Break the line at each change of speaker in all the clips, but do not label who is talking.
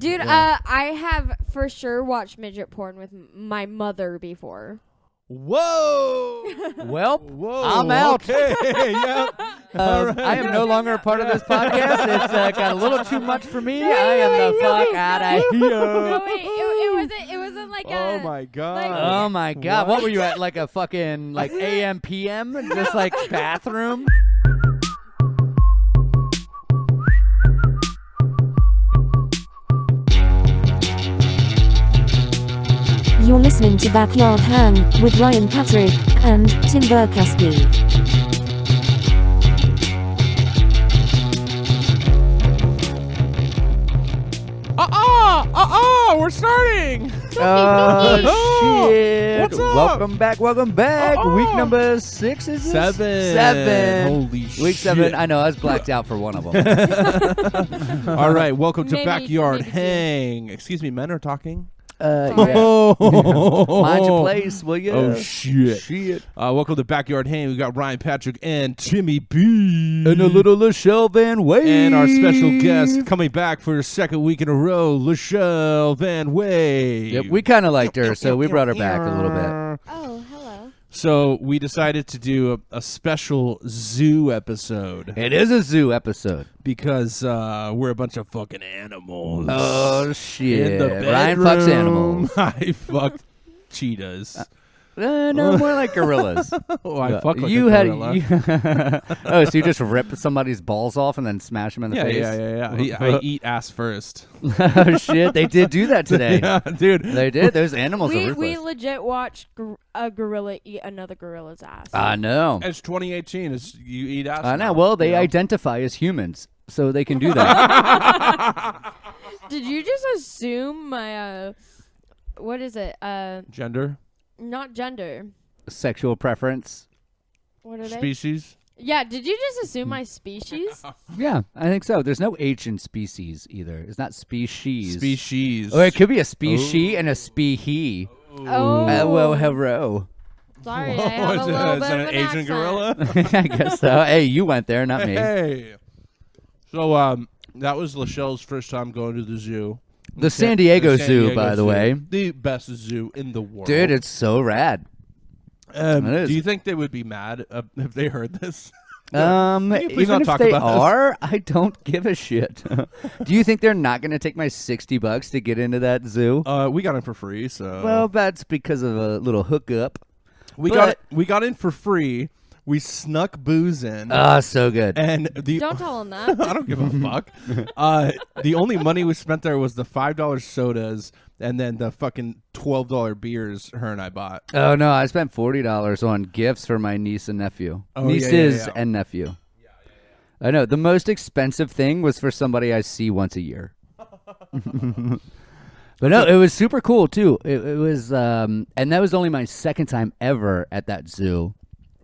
Dude, I have for sure watched midget porn with my mother before.
Whoa!
Well,
Whoa!
I'm out.
Okay, yep. All right.
I am no longer a part of this podcast. It's got a little too much for me. I am the fuck out of here.
No, wait, it wasn't like
Oh
a...
my god!
like-
Oh my god! What were you at? Like a fucking like AM PM? Just like bathroom?
You're listening to Backyard Hang with Ryan Patrick and Tim Burkowski.
We're starting.
Oh shit!
What's up?
Welcome back. Week number 6 is this? 7.
Holy
Week
shit!
7. I know I was blacked out for one of them.
All right, welcome to
Maybe-
Backyard
maybe two.
Hang. Excuse me, men are talking.
Yeah.
Oh,
Mind your place, will you?
Oh shit!
Shit.
Welcome to Backyard Hang. We got Ryan Patrick and Timmy B.
And a little Lachelle Van Way.
And our special guest coming back for the second week in a row, Lachelle Van Way.
Yep, we kind of liked her, so we brought her back a little bit.
Oh, hello.
So we decided to do a special zoo episode
It is a zoo episode.
because we're a bunch of fucking animals.
Oh shit!
In the
Ryan fucks
bedroom.
animals.
I fucked cheetahs.
No, more like gorillas.
Oh, I fuck like
you
a
had.
gorilla.
Oh, so you just rip somebody's balls off and then smash them in the
Yeah,
face?
yeah. I eat ass first.
Oh shit! They did do that today.
Yeah, dude.
They did. Those animals are
We
ruthless.
legit watched a gorilla eat another gorilla's ass.
I know.
It's 2018. It's you eat ass.
I know.
now,
Well, they
you know?
identify as humans, so they can do that.
Did you just assume my what is it?
Gender,
Not gender.
Sexual preference.
What are they?
species.
Yeah, did you just assume my species?
Yeah, I think so. There's no H in species either. It's not species.
Species.
Or it could be a species and a spee-he.
Oh.
Well, hello.
Sorry,
Whoa,
I have a
is
little
that
bit
an
of an
Asian
accent.
gorilla?
I guess so. Hey, you went there, not me.
Hey. So that was Lachelle's first time going to the zoo.
The San Diego Zoo, by the
Zoo.
way.
The best zoo in the world.
Dude, it's so rad. it is.
Do you think they would be mad if they heard this?
Even
you please not
if
talk
they
about this?
are, I don't give a shit. Do you think they're not going to take my $60 to get into that zoo?
We got in for free, so
Well, that's because of a little hookup.
we
but-
got in for free. We snuck booze in,
Ah, so good.
and the
Don't tell him that.
I don't give a fuck. The only money we spent there was the $5 sodas and then the fucking $12 beers her and I bought.
Oh, no, I spent $40 on gifts for my niece and nephew.
Oh, yeah,
Nieces
yeah.
and nephew. I know. The most expensive thing was for somebody I see once a year. But no, it was super cool, too. It was, and that was only my second time ever at that zoo.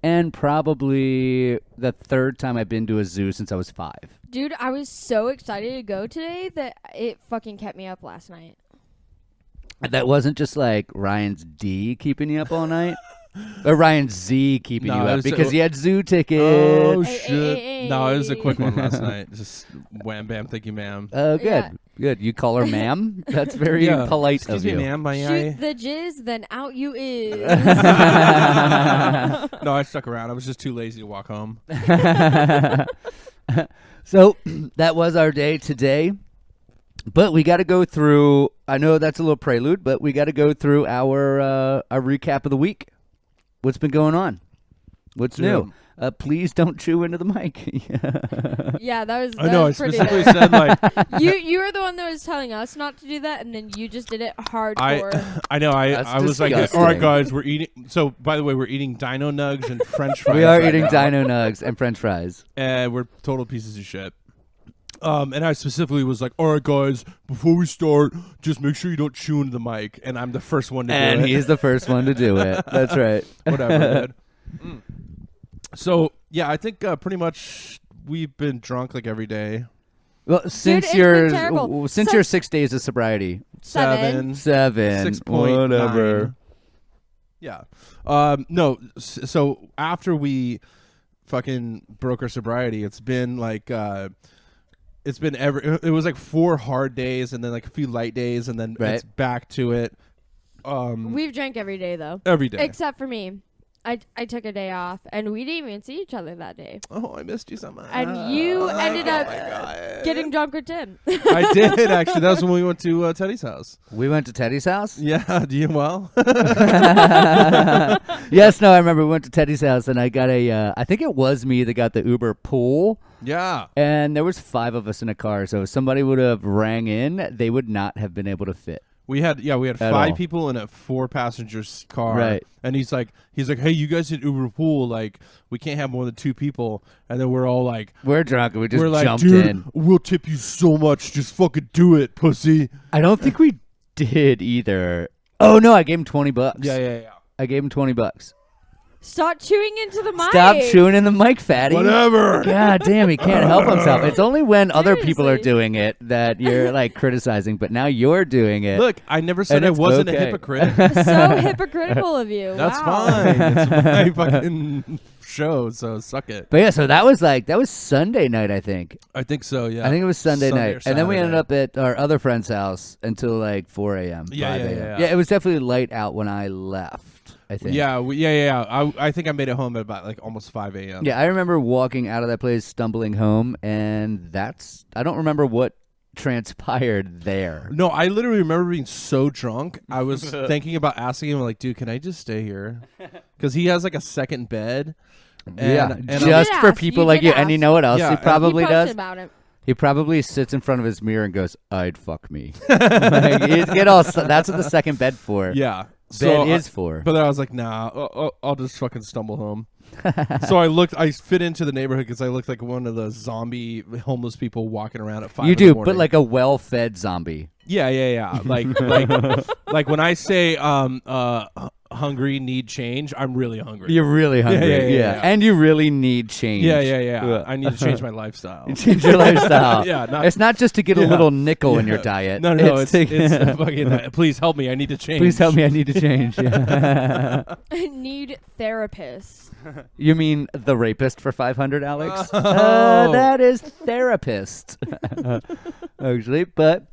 And probably the third time I've been to a zoo since I was 5.
Dude, I was so excited to go today that it fucking kept me up last night.
That wasn't just like Ryan's D keeping you up all night? Or Ryan's Z keeping
No,
you
it
up
was-
because he had zoo tickets.
Oh
Hey,
shit!
hey,
No, it was a quick one
hey.
last night. Just wham bam, thank you, ma'am.
Oh, good.
Yeah.
Good. You call her ma'am? That's very
Yeah.
polite
Excuse
of
me,
you.
ma'am. My
Shoot the jizz, then out you is.
No, I stuck around. I was just too lazy to walk home.
So that was our day today. But we got to go through, I know that's a little prelude, but we got to go through our recap of the week. What's been going on? What's new? Please don't chew into the mic.
Yeah, that was.
I know. I
was pretty
specifically
bad.
said like
You were the one that was telling us not to do that, and then you just did it hardcore.
I know.
That's
I was like,
disgusting.
all right, guys, we're eating. So by the way, we're eating Dino Nugs and French fries.
We are
right
eating
now.
Dino Nugs and French fries.
And we're total pieces of shit. And I specifically was like, all right, guys, before we start, just make sure you don't chew into the mic. And I'm the first one to
And
do it.
he's the first one to do it. That's right.
Whatever, dude. So, yeah, I think pretty much we've been drunk like every day.
Well, since
it's
your
been terrible.
since your 6 days of sobriety,
7.
7,
6.9.
whatever.
Yeah. No, so after we fucking broke our sobriety, it's been like It's been it was like 4 hard days and then like a few light days and then it's back to it.
We've drank every day though.
Every day.
Except for me. I took a day off and we didn't even see each other that day.
Oh, I missed you so much.
And you ended up getting drunk with Tim.
I did actually. That was when we went to Teddy's house.
We went to Teddy's house?
Yeah, do you well?
Yes, no, I remember we went to Teddy's house and I got I think it was me that got the Uber pool.
Yeah.
And there was 5 of us in a car, so if somebody would have rang in, they would not have been able to fit.
We had 5
all.
people in a 4 passengers car.
Right.
And he's like, hey, you guys did Uber pool, like we can't have more than 2 people. And then we're all like,
We're drunk and we just
we're like,
jumped
dude,
in.
we'll tip you so much, just fucking do it, pussy.
I don't think we did either. Oh no, I gave him $20.
Yeah.
I gave him $20.
Stop chewing into the mic.
Stop chewing in the mic, fatty.
Whatever.
God damn, he can't help himself. It's only when other people are
Seriously.
doing it that you're like criticizing, but now you're doing it.
Look, I never said
And
I
it's
wasn't a
okay.
hypocrite.
So hypocritical of you.
That's
Wow.
fine. It's my fucking show, so suck it.
But yeah, so that was Sunday night, I think.
I think so, yeah.
I think it was Sunday
Sunday
night.
or
And then we
Saturday.
ended up at our other friend's house until like 4 a.m.
Yeah,
5
yeah,
a.m.
yeah.
It was definitely light out when I left, I think.
Yeah, yeah. I think I made it home at about like almost 5 a.m.
Yeah, I remember walking out of that place, stumbling home, and I don't remember what transpired there.
No, I literally remember being so drunk. I was thinking about asking him, like, dude, can I just stay here? Because he has like a second bed. And
just
did
for
ask.
people
You
like
did
you. And you
ask.
know what else
Yeah,
he
and-
probably
He posted
does?
about it.
He probably sits in front of his mirror and goes, "I'd fuck me." Like, he'd get all. That's what the second bed for.
yeah.
Bed is for.
But then I was like, nah, I'll just fucking stumble home. So I fit into the neighborhood because I looked like one of the zombie homeless people walking around at 5
You
in the
do,
morning.
but like a well-fed zombie.
Yeah. Like when I say hungry, need change, I'm really hungry.
You're really hungry.
yeah.
And you really need change.
Yeah. I need to change my lifestyle.
Change your lifestyle.
Yeah,
it's not just to get a
yeah.
little nickel in your
Yeah.
diet.
No, it's
to-
fucking. Please help me. I need to change.
Please help me. I need to change. Yeah.
Need therapists.
You mean the rapist for 500, Alex?
Oh.
That is therapist. Actually, but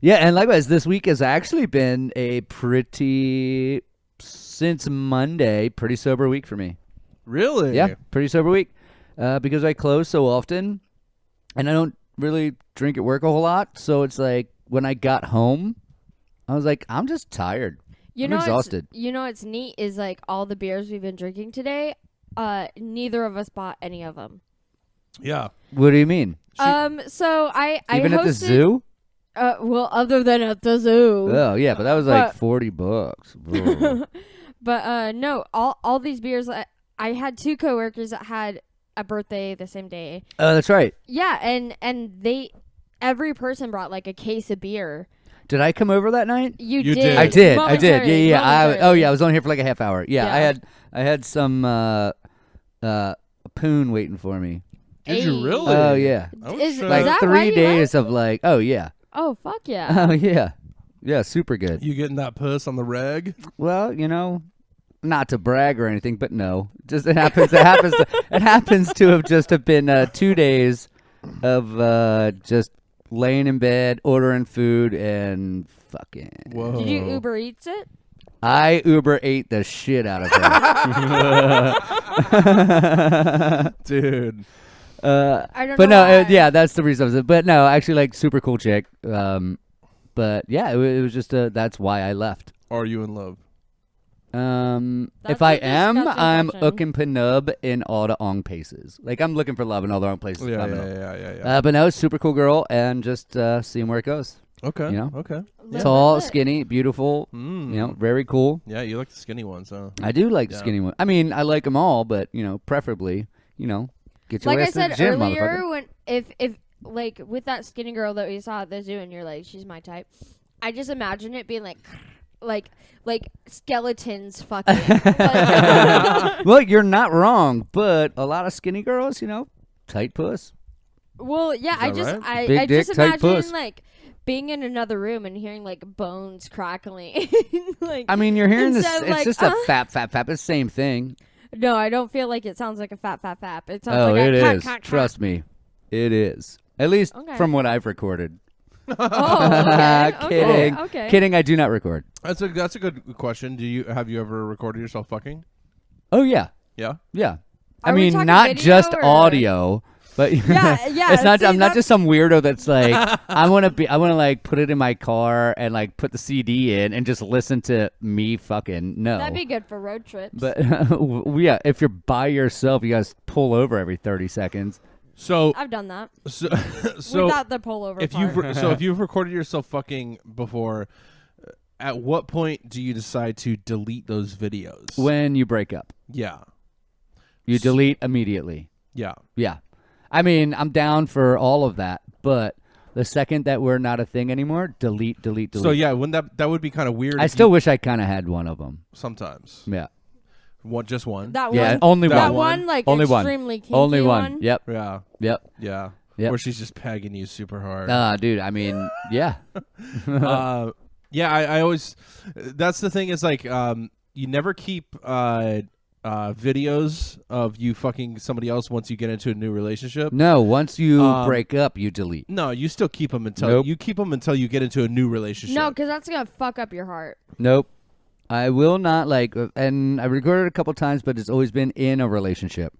yeah, and likewise, this week has actually been a since Monday, pretty sober week for me.
Really?
Yeah, pretty sober week. Because I close so often, and I don't really drink at work a whole lot, so it's like when I got home, I was like, I'm just tired.
You
I'm
know,
exhausted.
What's neat is like all the beers we've been drinking today. Neither of us bought any of them.
Yeah.
What do you mean?
So I
Even
hosted,
at the zoo?
well, other than at the zoo.
Oh yeah, but that was like
But-
$40. Ugh.
But no, all these beers. I had 2 coworkers that had a birthday the same day.
Oh, that's right.
Yeah, and every person brought like a case of beer.
Did I come over that night?
You
You
did.
did.
I did.
Momentarily,
Yeah.
momentarily.
I was only here for like a half hour. Yeah,
Yeah.
I had some a poon waiting for me.
Did you
Hey.
really?
Oh yeah.
I was
Is
sure-
Like
that
3
why you
days of like, oh yeah.
Oh fuck yeah!
Oh yeah. Yeah, super good.
You getting that puss on the reg?
Well, not to brag or anything, but no. Just it happens it happens to have just have been 2 days of just laying in bed, ordering food and fucking
Whoa.
Did you Uber Eats it?
I Uber ate the shit out of her.
Dude.
I don't
But
know.
no,
why.
yeah, that's the reason. But no, actually, like super cool chick. But yeah, it was just that's why I left.
Are you in love?
That's
If I
a
am,
disgusting
I'm
question.
looking penub in all the wrong places. Like I'm looking for love in all the wrong places.
Yeah.
But no, super cool girl, and just seeing where it goes.
Okay.
you know?
Okay.
Live
Tall,
with it.
skinny, beautiful.
Mm.
Very cool.
Yeah, you like the skinny ones, huh?
I do like
Yeah.
skinny ones. I mean, I like them all, but preferably, get your
Like I
ass to the
said
gym,
earlier,
motherfucker.
when if like with that skinny girl that we saw at the zoo, and you're like, she's my type. I just imagine it being like skeletons fucking. Like-
Well, you're not wrong, but a lot of skinny girls, tight puss.
well, yeah, I
that
just
right?
Big
I
dick,
just
tight
imagine
puss.
like being in another room and hearing like bones crackling. Like
I mean, you're hearing this.
instead of,
It's
like,
just a fap. It's the same thing.
no, I don't feel like it sounds like a fap. It sounds
Oh,
like
it
a
is.
cat.
Trust me, it is. At least
Okay.
from what I've recorded.
Oh, okay.
Kidding.
Okay.
Kidding. I do not record.
That's a good question. Have you ever recorded yourself fucking?
Oh yeah,
Yeah.
yeah. I
Are we
mean,
talking
not
video
just
or-
audio, but
Yeah.
it's not.
see,
I'm not
that's-
just some weirdo that's like I want to like put it in my car and like put the CD in and just listen to me fucking. No.
That'd be good for road trips.
But yeah, if you're by yourself, you guys pull over every 30 seconds.
So
I've done that
so
without the pullover
if
part.
if you've recorded yourself fucking before, at what point do you decide to delete those videos?
When you break up,
Yeah.
you delete immediately.
Yeah.
Yeah. I mean, I'm down for all of that, but the second that we're not a thing anymore, delete.
So yeah, when that would be kind of weird.
I
if
still
you-
wish I kind of had one of them.
sometimes
Yeah.
just one.
that
Yeah,
one,
only
that
one.
one, like
Only one.
extremely kinky
Only one. Yep.
Yeah.
Yep.
Yeah.
Yep.
Where she's just pegging you super hard.
Dude, I mean, yeah.
Yeah, I always. That's the thing is like, you never keep videos of you fucking somebody else once you get into a new relationship.
No, once you
break
up, you delete.
No, you still keep them until
Nope.
you keep them until you get into a new relationship.
No, because that's gonna fuck up your heart.
Nope. I will not like, and I recorded it a couple times, but it's always been in a relationship.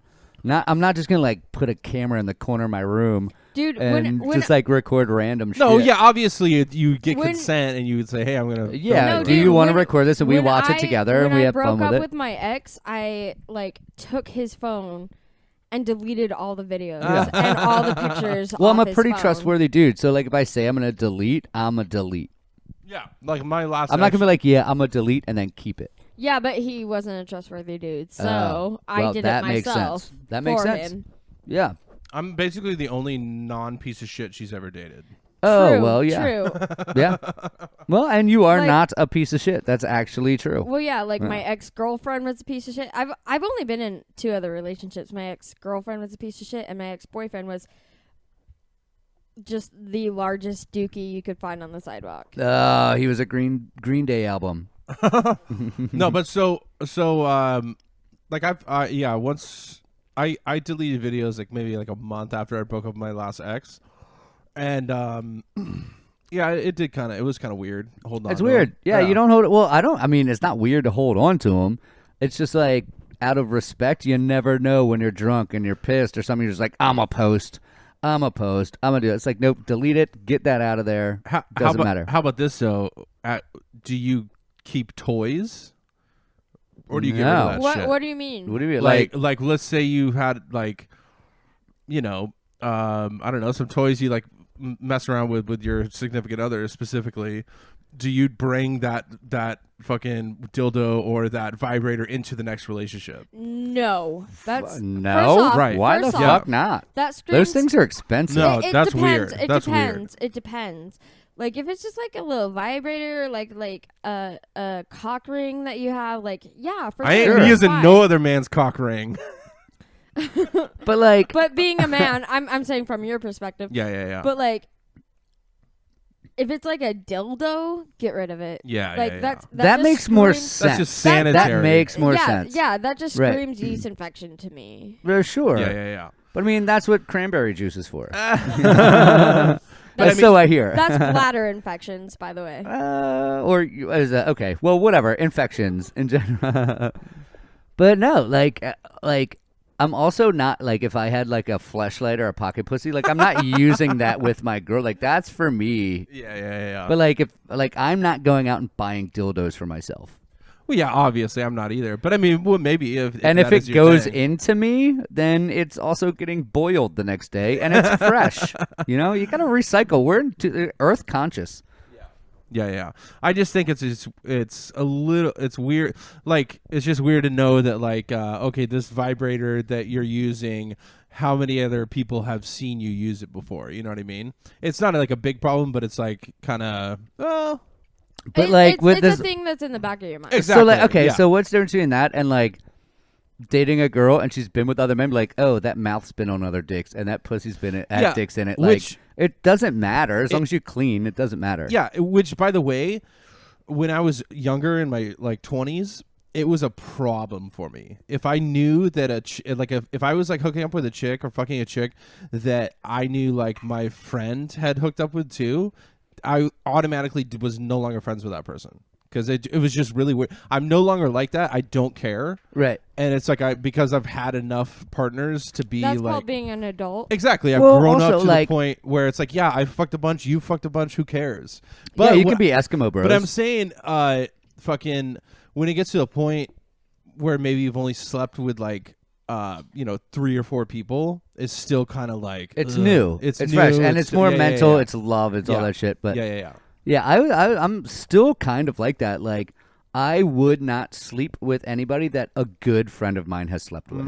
I'm not just gonna like put a camera in the corner of my room
Dude,
and
when
just like record random shit.
No, yeah, obviously you get
When-
consent and you would say, "Hey, I'm gonna."
Yeah.
No,
do
dude,
you want to
when-
record this and we
when
watch
I-
it together and
when
we
I
have
broke
fun with
up
it?
with my ex, I like took his phone and deleted all the videos
Yeah.
and all the pictures.
Well, I'm
off
a
his
pretty
phone.
trustworthy dude, so like if I say I'm gonna delete, I'm gonna delete.
Yeah, like my last.
I'm not gonna be like, yeah, I'm gonna delete and then keep it.
Yeah, but he wasn't a trustworthy dude, so
Oh,
I
well,
did
that
it
makes
myself.
sense. That makes
for
sense.
him.
Yeah.
I'm basically the only non-piece of shit she's ever dated.
Oh
True,
well, yeah,
True.
yeah. Well, and you are
Like-
not a piece of shit. That's actually true.
Well, yeah, like
Yeah.
my ex-girlfriend was a piece of shit. I've only been in 2 other relationships. My ex-girlfriend was a piece of shit, and my ex-boyfriend was just the largest dookie you could find on the sidewalk.
He was a Green Day album.
No, but so like once I deleted videos like maybe like a month after I broke up with my last ex, and yeah, it was kind of weird holding on.
It's
to
weird.
them.
Yeah, you don't hold it. Well, I mean, it's not weird to hold on to them. It's just like out of respect. You never know when you're drunk and you're pissed or something. You're just like, I'm a post. I'm gonna do it. It's like, nope, delete it. Get that out of there. Doesn't matter.
How about this though? Do you keep toys, or do you get rid
No.
of that
What
shit?
What do you mean?
What do you mean?
Like let's say you had like, I don't know, some toys you like mess around with your significant other specifically. Do you bring that fucking dildo or that vibrator into the next relationship?
No, that's
no,
first off,
Right.
Why the
first
fuck
off,
not?
That screams,
Those things are expensive.
No,
It
that's
depends.
weird.
It
That's weird.
depends. It depends. Like if it's just like a little vibrator, like a cock ring that you have, like yeah, for
I
sure.
ain't using
fine.
no other man's cock ring.
But like,
But being a man, I'm saying from your perspective.
Yeah.
But like, if it's like a dildo, get rid of it.
Yeah,
Like
yeah.
that
that
just
makes more
screams-
sense.
just
That
sanitary.
makes more
yeah,
sense.
Yeah, that just
Right.
screams yeast infection to me.
Sure.
Yeah.
But I mean, that's what cranberry juice is for.
But I mean-
so I hear.
That's bladder infections, by the way.
Is that okay? Well, whatever. Infections in general. But no, like I'm also not like if I had like a fleshlight or a pocket pussy, like I'm not using that with my girl. Like that's for me.
Yeah.
But like if like I'm not going out and buying dildos for myself.
Well, yeah, obviously I'm not either. But I mean, well, maybe if
And
that
if
is
it
your
goes
thing.
into me, then it's also getting boiled the next day and it's fresh. You know, you got to recycle. We're earth conscious.
Yeah. I just think it's a little it's weird. Like it's just weird to know that like okay, this vibrator that you're using, how many other people have seen you use it before? You know what I mean? It's not like a big problem, but it's like kind of
But like
it's,
with
it's
this,
a thing that's in the back of your mind.
Exactly.
so like okay,
yeah.
so what's the difference between that and like dating a girl and she's been with other men? Like, oh, that mouth's been on other dicks and that pussy's been at
Yeah,
dicks in it.
which-
Like, it doesn't matter as long as you clean. It doesn't matter.
Yeah, which by the way, when I was younger in my like 20s, it was a problem for me. If I knew that if I was like hooking up with a chick or fucking a chick that I knew like my friend had hooked up with too, I automatically was no longer friends with that person because it was just really weird. I'm no longer like that. I don't care.
Right.
And it's like because I've had enough partners to be
That's
like
called being an adult.
exactly. I've
Well,
grown up
also,
to
like-
the point where it's like, yeah, I fucked a bunch, you fucked a bunch. Who cares?
But you
what-
can be Eskimo bros.
But I'm saying, fucking, when it gets to a point where maybe you've only slept with like, 3 or 4 people, it's still kind of like
it's
ugh.
new.
It's new,
fresh, and it's more
yeah,
mental.
Yeah, yeah.
It's love. It's all
Yeah.
that shit. But
yeah.
yeah, I'm still kind of like that. Like, I would not sleep with anybody that a good friend of mine has slept with.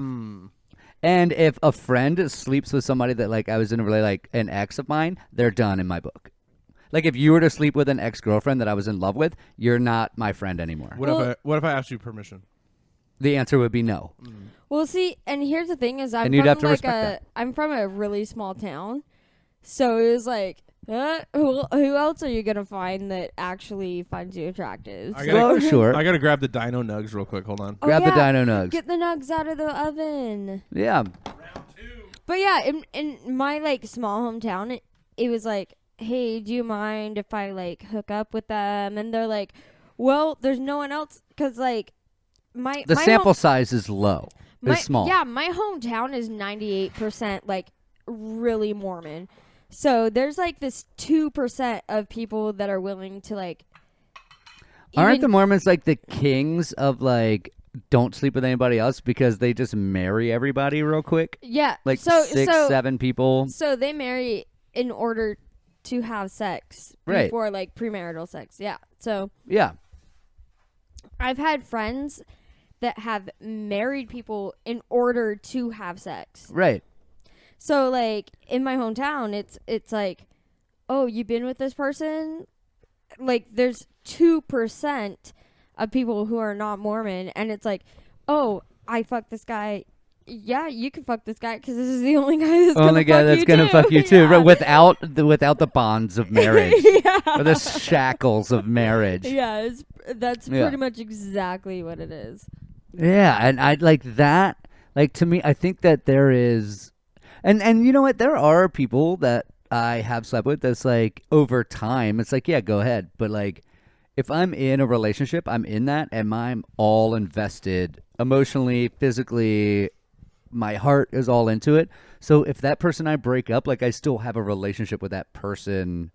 And if a friend sleeps with somebody that like I was in a really like an ex of mine, they're done in my book. Like if you were to sleep with an ex-girlfriend that I was in love with, you're not my friend anymore.
What if I asked you permission?
The answer would be no.
Well, see, and here's the thing: is I'm
And you'd
from
have to
like
respect
I'm from a really small town, so it was like, who else are you gonna find that actually finds you attractive?
I
So-
gotta-
Well, sure.
I gotta grab the Dino Nugs real quick. Hold on.
Oh,
Grab the
yeah.
Dino Nugs.
Get the nugs out of the oven.
Yeah.
But yeah, in my like small hometown, it was like, hey, do you mind if I like hook up with them? And they're like, well, there's no one else because like my
The
my
sample
home-
size is low. It's small.
Yeah, my hometown is 98% like really Mormon. So there's like this 2% of people that are willing to like.
Aren't the
even-
Mormons like the kings of like don't sleep with anybody else because they just marry everybody real quick?
Yeah,
Like
so
6,
so
7 people.
so they marry in order to have sex
Right.
before like premarital sex. Yeah, so
Yeah.
I've had friends that have married people in order to have sex.
Right.
So like in my hometown, it's like, oh, you've been with this person? Like there's 2% of people who are not Mormon, and it's like, oh, I fucked this guy. Yeah, you can fuck this guy because this is the only guy that's
Only guy that's gonna fuck you too,
Yeah.
right, without the bonds of marriage,
yeah.
or the shackles of marriage.
Yeah, that's
Yeah.
pretty much exactly what it is.
Yeah, and I like that. Like to me, I think that there is, and you know what? There are people that I have slept with that's like over time. It's like, yeah, go ahead, but like if I'm in a relationship, I'm in that, and I'm all invested emotionally, physically. My heart is all into it. So if that person I break up, like I still have a relationship with that person.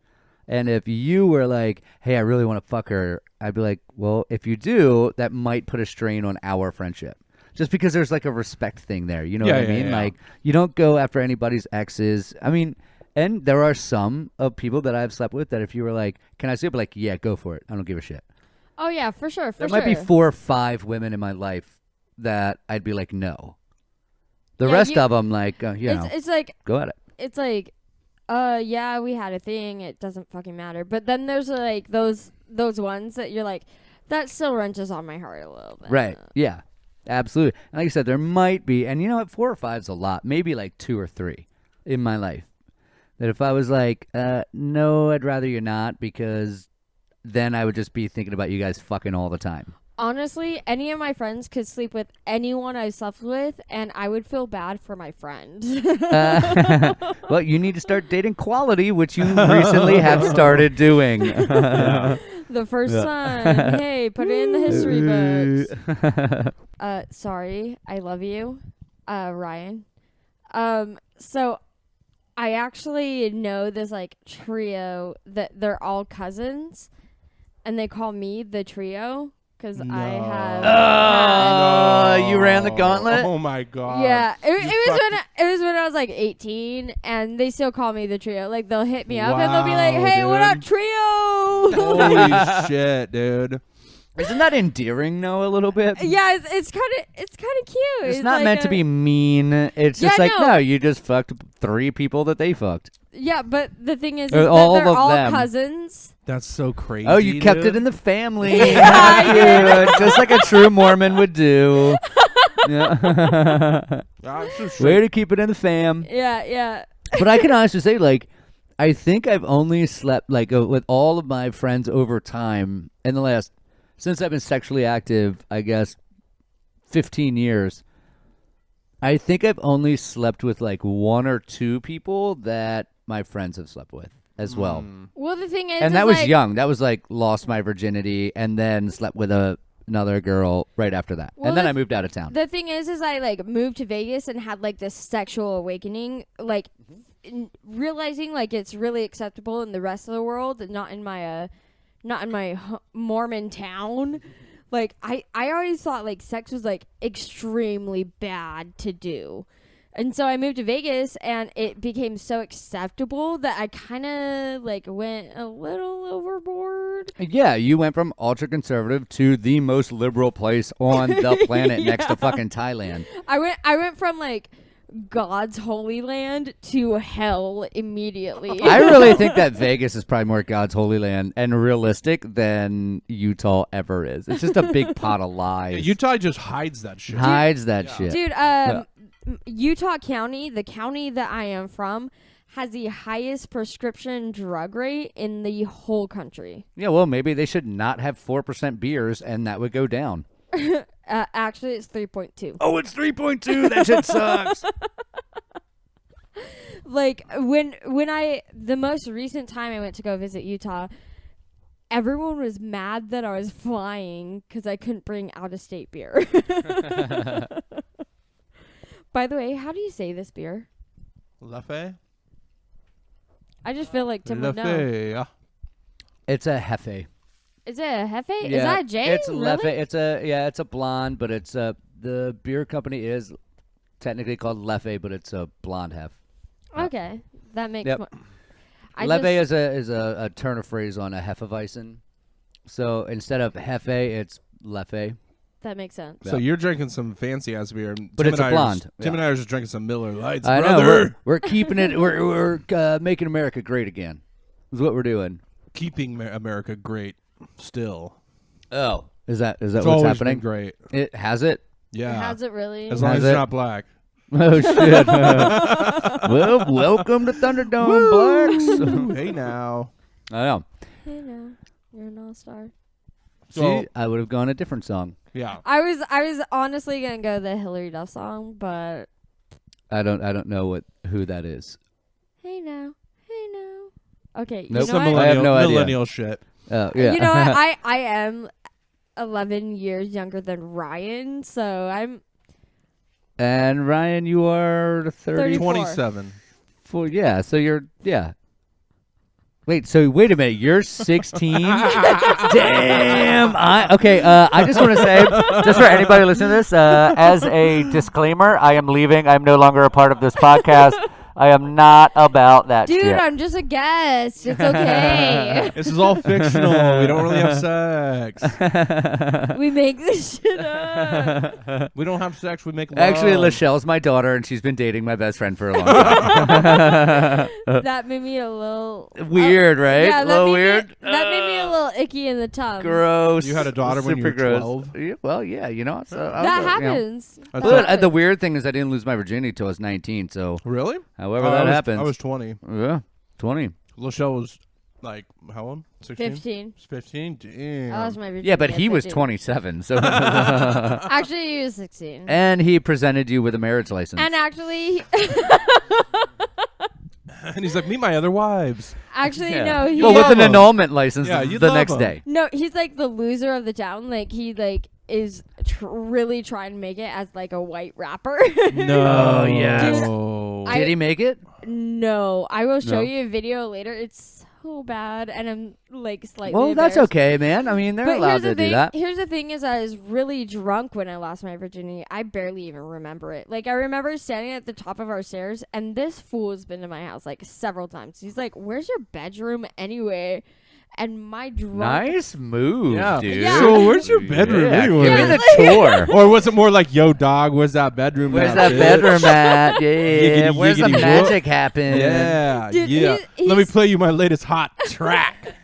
And if you were like, hey, I really want to fuck her, I'd be like, well, if you do, that might put a strain on our friendship. Just because there's like a respect thing there. You know
Yeah,
what I
yeah,
mean?
yeah.
Like you don't go after anybody's exes. I mean, and there are some of people that I've slept with that if you were like, can I sleep? Like, yeah, go for it. I don't give a shit.
Oh yeah, for sure.
There might be 4 or 5 women in my life that I'd be like, no. The
Yeah,
rest
you-
of them, like, you know,
It's like
go at it.
it's like, yeah, we had a thing. It doesn't fucking matter. But then there's like those ones that you're like, that still wrenches on my heart a little bit.
Right. Yeah. Absolutely. And like I said, there might be, and you know what, 4 or 5 is a lot. Maybe like 2 or 3 in my life. That if I was like, no, I'd rather you not, because then I would just be thinking about you guys fucking all the time.
Honestly, any of my friends could sleep with anyone I slept with, and I would feel bad for my friend.
Well, you need to start dating quality, which you recently have started doing.
The first son. Hey, put it in the history books. Sorry, I love you, Ryan. So I actually know this like trio that they're all cousins, and they call me the trio because I have.
Oh, you ran the gauntlet?
Oh my god.
Yeah, it was
fucking-
it was when I was like 18, and they still call me the trio. Like they'll hit me up and they'll be like,
Wow,
"Hey, what up,
dude.
trio?"
Holy shit, dude.
Isn't that endearing, though, a little bit?
Yeah, it's kind of cute.
It's not
like
meant to be mean. It's
Yeah,
just like,
no.
no, you just fucked 3 people that they fucked.
Yeah, but the thing is
They're
that
all
they're
of
all
them.
cousins.
That's so crazy.
Oh, you kept
dude.
it in the family.
Yeah, I did.
Dude, just like a true Mormon would do. Yeah.
That's so
Way
shit.
to keep it in the fam.
Yeah.
But I can honestly say, like, I think I've only slept, like, with all of my friends over time in the last since I've been sexually active, I guess 15 years, I think I've only slept with like one or two people that my friends have slept with as well.
Well, the thing is,
And that
is
was
like,
young. That was like lost my virginity and then slept with another girl right after that.
Well,
and then I moved out of town.
The thing is I like moved to Vegas and had like this sexual awakening, like realizing like it's really acceptable in the rest of the world, not in my Mormon town. Like I always thought like sex was like extremely bad to do. And so I moved to Vegas and it became so acceptable that I kind of like went a little overboard.
Yeah, you went from ultra conservative to the most liberal place on the planet next to fucking Thailand.
I went from like God's holy land to hell immediately.
I really think that Vegas is probably more God's holy land and realistic than Utah ever is. It's just a big pot of lies.
Utah just hides that shit.
Hides that shit.
Dude, Utah County, the county that I am from, has the highest prescription drug rate in the whole country.
Yeah, well, maybe they should not have 4% beers and that would go down.
Actually, it's 3.2.
Oh, it's 3.2. That shit sucks.
Like the most recent time I went to go visit Utah, everyone was mad that I was flying because I couldn't bring out of state beer. By the way, how do you say this beer?
Leffe?
I just feel like Tim would know.
Leffe.
It's a Hefe.
Is it a Hefe?
Yeah,
Is that a J?
It's
really?
Leffe. It's a blonde, but it's the beer company is technically called Leffe, but it's a blonde hef.
Okay, that makes.
Yep. Leffe is a turn of phrase on a Hefeweizen. So instead of Hefe, it's Leffe.
That makes sense.
So you're drinking some fancy ass beer,
But it's a blonde.
Tim and I are just drinking some Miller Lights,
I
brother.
know we're keeping it. We're making America great again. Is what we're doing.
Keeping America great still.
Oh, is that
It's
what's
always
happening?
been great.
It has it.
Yeah.
Has it really?
As long
Has
as it's
it?
not black.
Oh shit! Well, welcome to Thunderdome, Blacks.
Hey now.
I know.
Hey now, you're an all-star.
So-
See, I would have gone a different song.
Yeah.
I was honestly gonna go the Hillary Duff song, but
I don't know who that is.
hey now. Okay,
Nope.
you know
Some
what?
I have no idea.
millennial shit.
Oh yeah.
You know what? I am 11 years younger than Ryan, so I'm
And Ryan, you are 30.
34.
27.
Yeah, so you're Wait a minute. You're 16. Damn. I just want to say, just for anybody listening to this, as a disclaimer, I am leaving. I'm no longer a part of this podcast. I am not about that
dude.
shit.
I'm just a guest. It's okay.
This is all fictional. We don't really have sex.
We make this shit up.
We don't have sex. We make love.
Actually, Lachelle's my daughter, and she's been dating my best friend for a long time.
That made me a little
Weird, right?
Yeah,
a little
made
weird.
Me, that made me a little icky in the tongue.
Gross.
You had a daughter when you
Super
were
gross.
12?
Yeah, well, yeah, you know. So
That happens.
That's
But
happens.
the weird thing is I didn't lose my virginity till I was 19. So,
Really?
however
Oh,
that
I was,
happens,
I was 20.
yeah, 20.
Lachelle was like, how old? 16?
15.
15? Damn.
I lost my virginity
Yeah, but
at
he was
15.
27. So,
Actually, he was 16.
and he presented you with a marriage license.
And actually,
And he's like, meet my other wives.
Yeah.
no, he
well, with
love
an
him.
annulment license
Yeah,
the
you'd love
next
him.
day.
no, he's like the loser of the town. Like he like is really trying to make it as like a white rapper.
No.
Oh, yes.
Dude,
Did he make it?
No, I will show
No.
you a video later. It's so bad, and I'm like slightly.
Well, that's
embarrassed.
okay, man. I mean, they're
But
allowed
here's
to
the
do
thing.
that.
Here's the thing: is I was really drunk when I lost my virginity. I barely even remember it. Like I remember standing at the top of our stairs, and this fool has been to my house like several times. He's like, "Where's your bedroom anyway?" And my drunk.
Nice move,
Yeah.
dude.
Yeah.
So where's your bedroom
Yeah,
anyway?
Give me
Yeah,
the tour.
Or was it more like, yo, dog, where's that bedroom
Where's
at,
that
bitch?
bedroom at? Yeah.
Yiggity,
Where's the
yiggity,
magic happen?
Yeah,
Dude,
yeah.
he's-
Let me play you my latest hot track.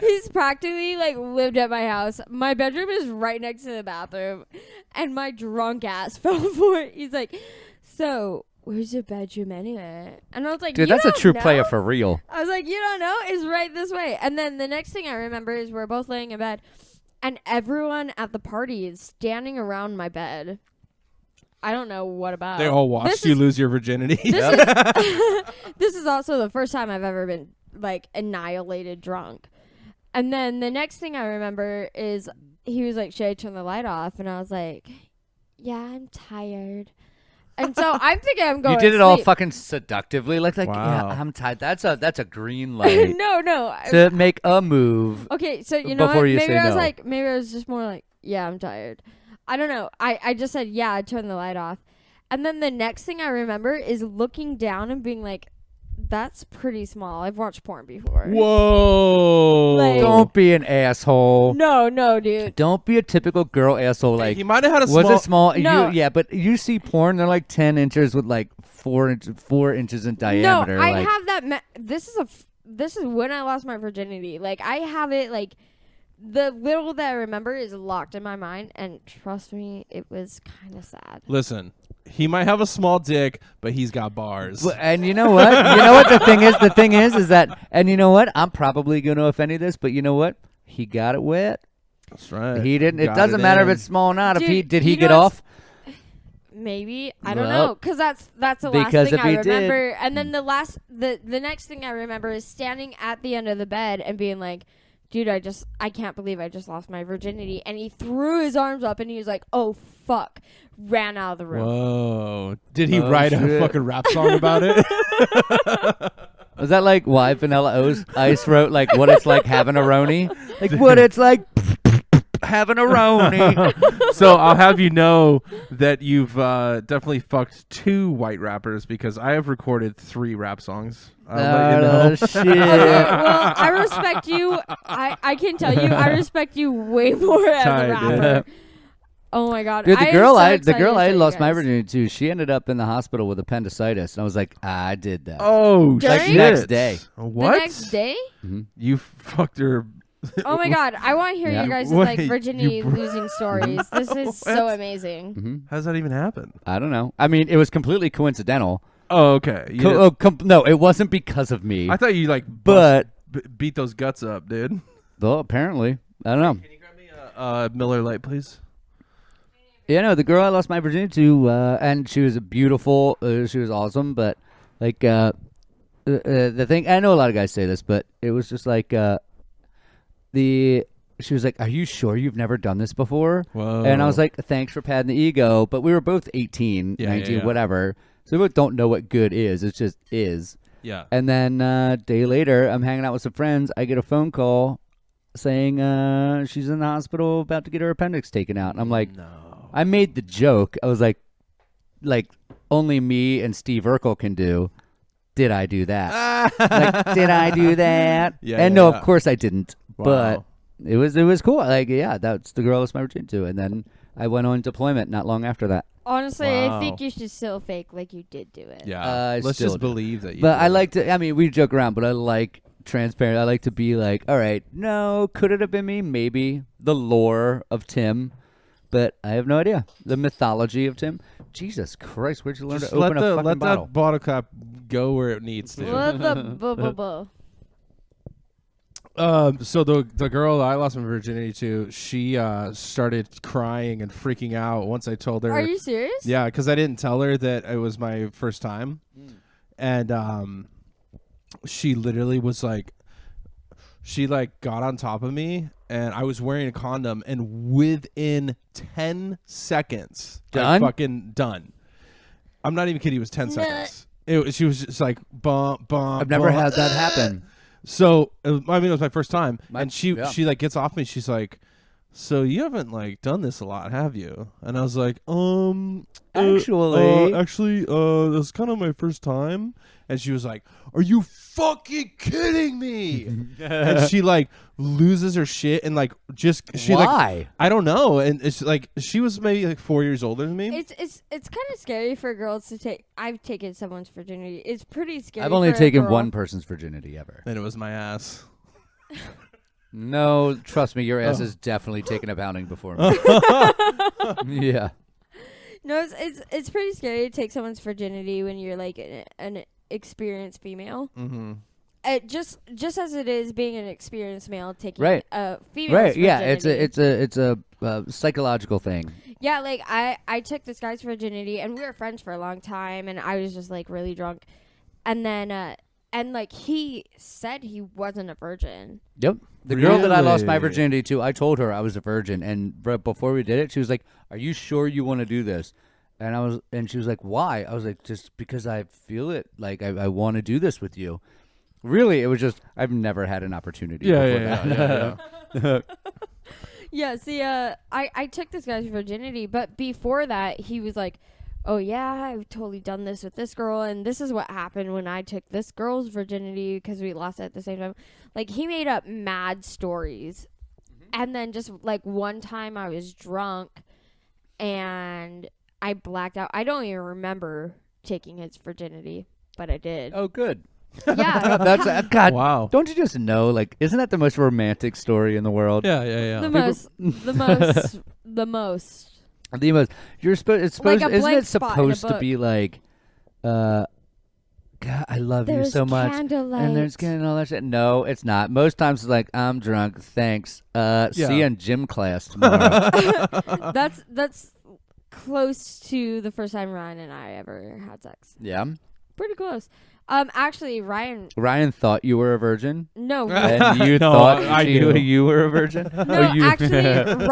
He's practically like lived at my house. My bedroom is right next to the bathroom, and my drunk ass fell for it. He's like, "So, where's your bedroom anyway?" And I was like,
Dude,
"You
that's a
don't
true
know?"
player for real.
I was like, "You don't know? It's right this way." And then the next thing I remember is we're both laying in bed, and everyone at the party is standing around my bed. I don't know what about.
They all watched you lose your virginity.
This is also the first time I've ever been like annihilated drunk. And then the next thing I remember is he was like, "Should I turn the light off?" And I was like, "Yeah, I'm tired." And so I'm thinking I'm going.
You did
to
it all
sleep.
fucking seductively, like yeah,
Wow.
I'm tired. That's a green light
No.
to make a move.
Okay, so you know
Before
what?
you
Maybe
say
I was
no.
like, maybe I was just more like, "Yeah, I'm tired." I don't know. I just said, "Yeah, I turned the light off." And then the next thing I remember is looking down and being like, "That's pretty small. I've watched porn before."
Whoa.
Like-
Don't be an asshole.
No, dude.
Don't be a typical girl asshole. Like,
he might have had a
was
small.
it small?
No.
Yeah, but you see porn, they're like 10 inches with like 4 inches in diameter.
No, I
like,
have that. This is when I lost my virginity. Like I have it. Like the little that I remember is locked in my mind, and trust me, it was kind of sad.
Listen, he might have a small dick, but he's got bars.
Well, and you know what? You know what the thing is? The thing is that, and you know what? I'm probably going to offend you this, but you know what? He got it wet.
That's right.
He didn't. It
Got
doesn't matter if
in.
it's small or not. If
Dude,
he did, he
you
get
know what's-
off.
Maybe I don't
Well,
know, because that's the
because
last thing
if
I
he did-
remember. And then the next thing I remember is standing at the end of the bed and being like, "Dude, I can't believe I just lost my virginity." And he threw his arms up and he was like, "Oh fuck!" Ran out of the room.
Whoa. Did he
Oh,
write a
shit.
fucking rap song about it?
Was that like why Vanilla Ice wrote like what it's like having a Roni? Like what it's like having a Roni.
So I'll have you know that you've definitely fucked 2 white rappers because I have recorded 3 rap songs. I'll let you know.
Shit.
Okay, well, I respect you. I can tell you, I respect you way more as
Tight,
a rapper. Oh my god,
Dude,
I
the
am
girl
so
I
excited to show
lost
you
my
guys.
virginity to, she ended up in the hospital with appendicitis, and I was like, I did that.
Oh,
During-
shit.
Next day.
What?
The next day?
You fucked her.
Oh my god, I want to hear
Yeah.
you guys'
Wait,
like
you
virginity
bro-
losing stories. This is so
What?
amazing.
Hmm.
How does that even happen?
I don't know. I mean, it was completely coincidental.
Oh, okay. You didn't-
No, it wasn't because of me.
I thought you like
But
beat those guts up, dude.
though apparently, I don't know.
Can you grab me a Miller Lite, please?
Yeah, no, the girl I lost my virginity to, and she was a beautiful, she was awesome, but like the thing, I know a lot of guys say this, but it was just like she was like, "Are you sure you've never done this before?"
Whoa.
And I was like, "Thanks for patting the ego," but we were both 18,
Yeah,
19,
yeah.
whatever, so we both don't know what good is. It's just is.
yeah.
And then a day later, I'm hanging out with some friends. I get a phone call saying she's in the hospital about to get her appendix taken out. And I'm like,
No.
I made the joke. I was like only me and Steve Urkel can do. Did I do that? Like, did I do that?
Yeah,
and
yeah,
no,
yeah.
of course I didn't. But
Wow.
it was cool. Like, yeah, that's the girl I was my virginity to. And then I went on deployment not long after that.
Honestly,
Wow.
I think you should still fake like you did do it.
Yeah.
I
Let's
still
just
do.
believe that you
But I
did.
like to. I mean, we joke around, but I like transparent. I like to be like, all right, no, could it have been me? Maybe the lore of Tim, but I have no idea. The mythology of Tim. Jesus Christ, where'd you learn
Just
to open
let
a
the
fucking
let
bottle?
that bottle cap go where it needs to.
What the buh.
So the girl I lost my virginity to, she started crying and freaking out once I told her.
Are you serious?
Yeah, because I didn't tell her that it was my first time, and she literally was like, she like got on top of me, and I was wearing a condom, and within 10 seconds,
Done?
fucking done. I'm not even kidding. It was 10 seconds. She was just like bump bump.
I've never
bump.
had that happen.
So I mean, it was my first time,
My-
and she
yeah.
like gets off me. She's like, "So you haven't like done this a lot, have you?" And I was like,
Actually.
this is kind of my first time." And she was like, "Are you fucking kidding me?" And she like loses her shit and like just she like
Why?
I don't know, and it's like she was maybe like 4 years older than me.
It's kind of scary for girls to take. I've taken someone's virginity. It's pretty scary.
I've only
for a
taken
girl.
one person's virginity ever.
And it was my ass.
No, trust me, your ass has definitely taken a pounding before me. Yeah.
No, it's pretty scary to take someone's virginity when you're like an experienced female.
Mm-hmm.
just as it is being an experienced male taking
Right.
a female's
Right. Yeah.
virginity.
It's a psychological thing.
Yeah, like I took this guy's virginity, and we were friends for a long time, and I was just like really drunk, and then and like he said he wasn't a virgin.
Yep. The girl that I lost my
Really?
virginity to, I told her I was a virgin, and before we did it, she was like, "Are you sure you want to do this?" And she was like, "Why?" I was like, "Just because I feel it. Like I want to do this with you." Really, it was just I've never had an opportunity. before that.
Yeah.
Yeah, see, I took this guy's virginity, but before that, he was like, "Oh yeah, I've totally done this with this girl, and this is what happened when I took this girl's virginity because we lost it at the same time." Like he made up mad stories, and then just like one time I was drunk, and I blacked out. I don't even remember taking his virginity, but I did.
Oh, good.
Yeah,
That's God.
Wow.
Don't you just know? Like, isn't that the most romantic story in the world?
Yeah, yeah, yeah.
the most. The most.
The most. You're supposed. It's
Like
supposed.
a
Isn't
blank
it
spot in a
supposed to
book.
be like, God, I love you
There's
so much.
candlelight.
And there's getting all that shit. No, it's not. Most times it's like, I'm drunk. Thanks. See you in gym class tomorrow.
That's close to the first time Ryan and I ever had sex.
Yeah.
Pretty close. Actually, Ryan.
Ryan thought you were a virgin,
No,
and you
No,
thought
I knew.
you were a virgin.
no.
you-
Actually,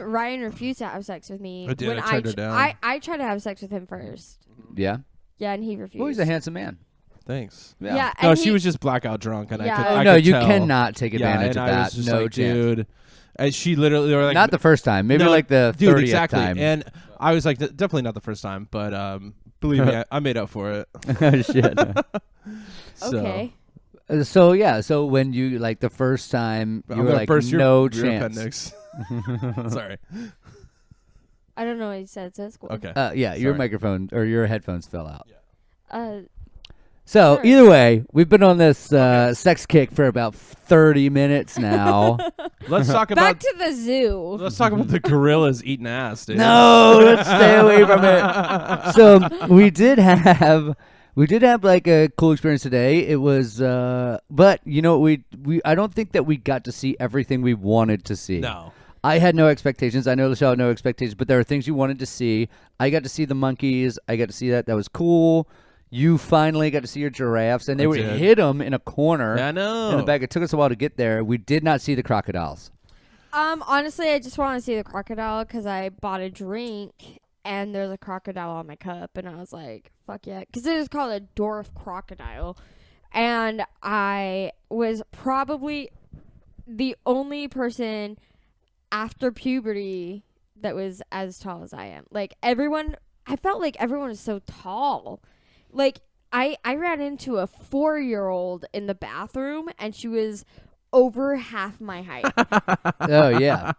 Ryan refused to have sex with me.
I did,
When
I turned her down.
I tried to have sex with him first.
Yeah.
Yeah, and he refused.
Well, he's a handsome man.
Thanks.
Yeah.
No,
and
she was just blackout drunk, and
Yeah.
I could.
Oh,
I
No,
could
you
tell.
cannot take advantage
yeah,
of
and I
that.
was just
No
like,
chance.
dude. And she literally, they were like,
Not the first time. Maybe
No,
like the 30th
dude, exactly.
time.
And I was like, definitely not the first time, but believe me, I made up for it.
Oh, shit.
So,
okay.
So yeah, so when you like the first time, you
I'm
were
gonna
like,
burst
no
your
chance.
appendix. Sorry.
I don't know what he said. So it's cool.
Okay.
Yeah, your
Sorry.
microphone or your headphones fell out. So
Sure.
either way, we've been on this sex kick for about 30 minutes now.
Let's talk
Back
about.
to the zoo.
Let's talk about the gorillas eating ass, dude.
No, let's stay away from it. So we did have like a cool experience today. It was, but you know, we I don't think that we got to see everything we wanted to see.
No.
I had no expectations. I know Michelle had no expectations, but there are things you wanted to see. I got to see the monkeys. I got to see that. That was cool. You finally got to see your giraffes, and they
I
were
did.
hit them in a corner
I know.
in the back. It took us a while to get there. We did not see the crocodiles.
Honestly, I just want to see the crocodile because I bought a drink and there's a crocodile on my cup, and I was like, "Fuck yeah!" Because it was called a dwarf crocodile, and I was probably the only person after puberty that was as tall as I am. Like everyone, I felt like everyone was so tall. Like I ran into a 4-year-old in the bathroom, and she was over half my height.
Oh yeah.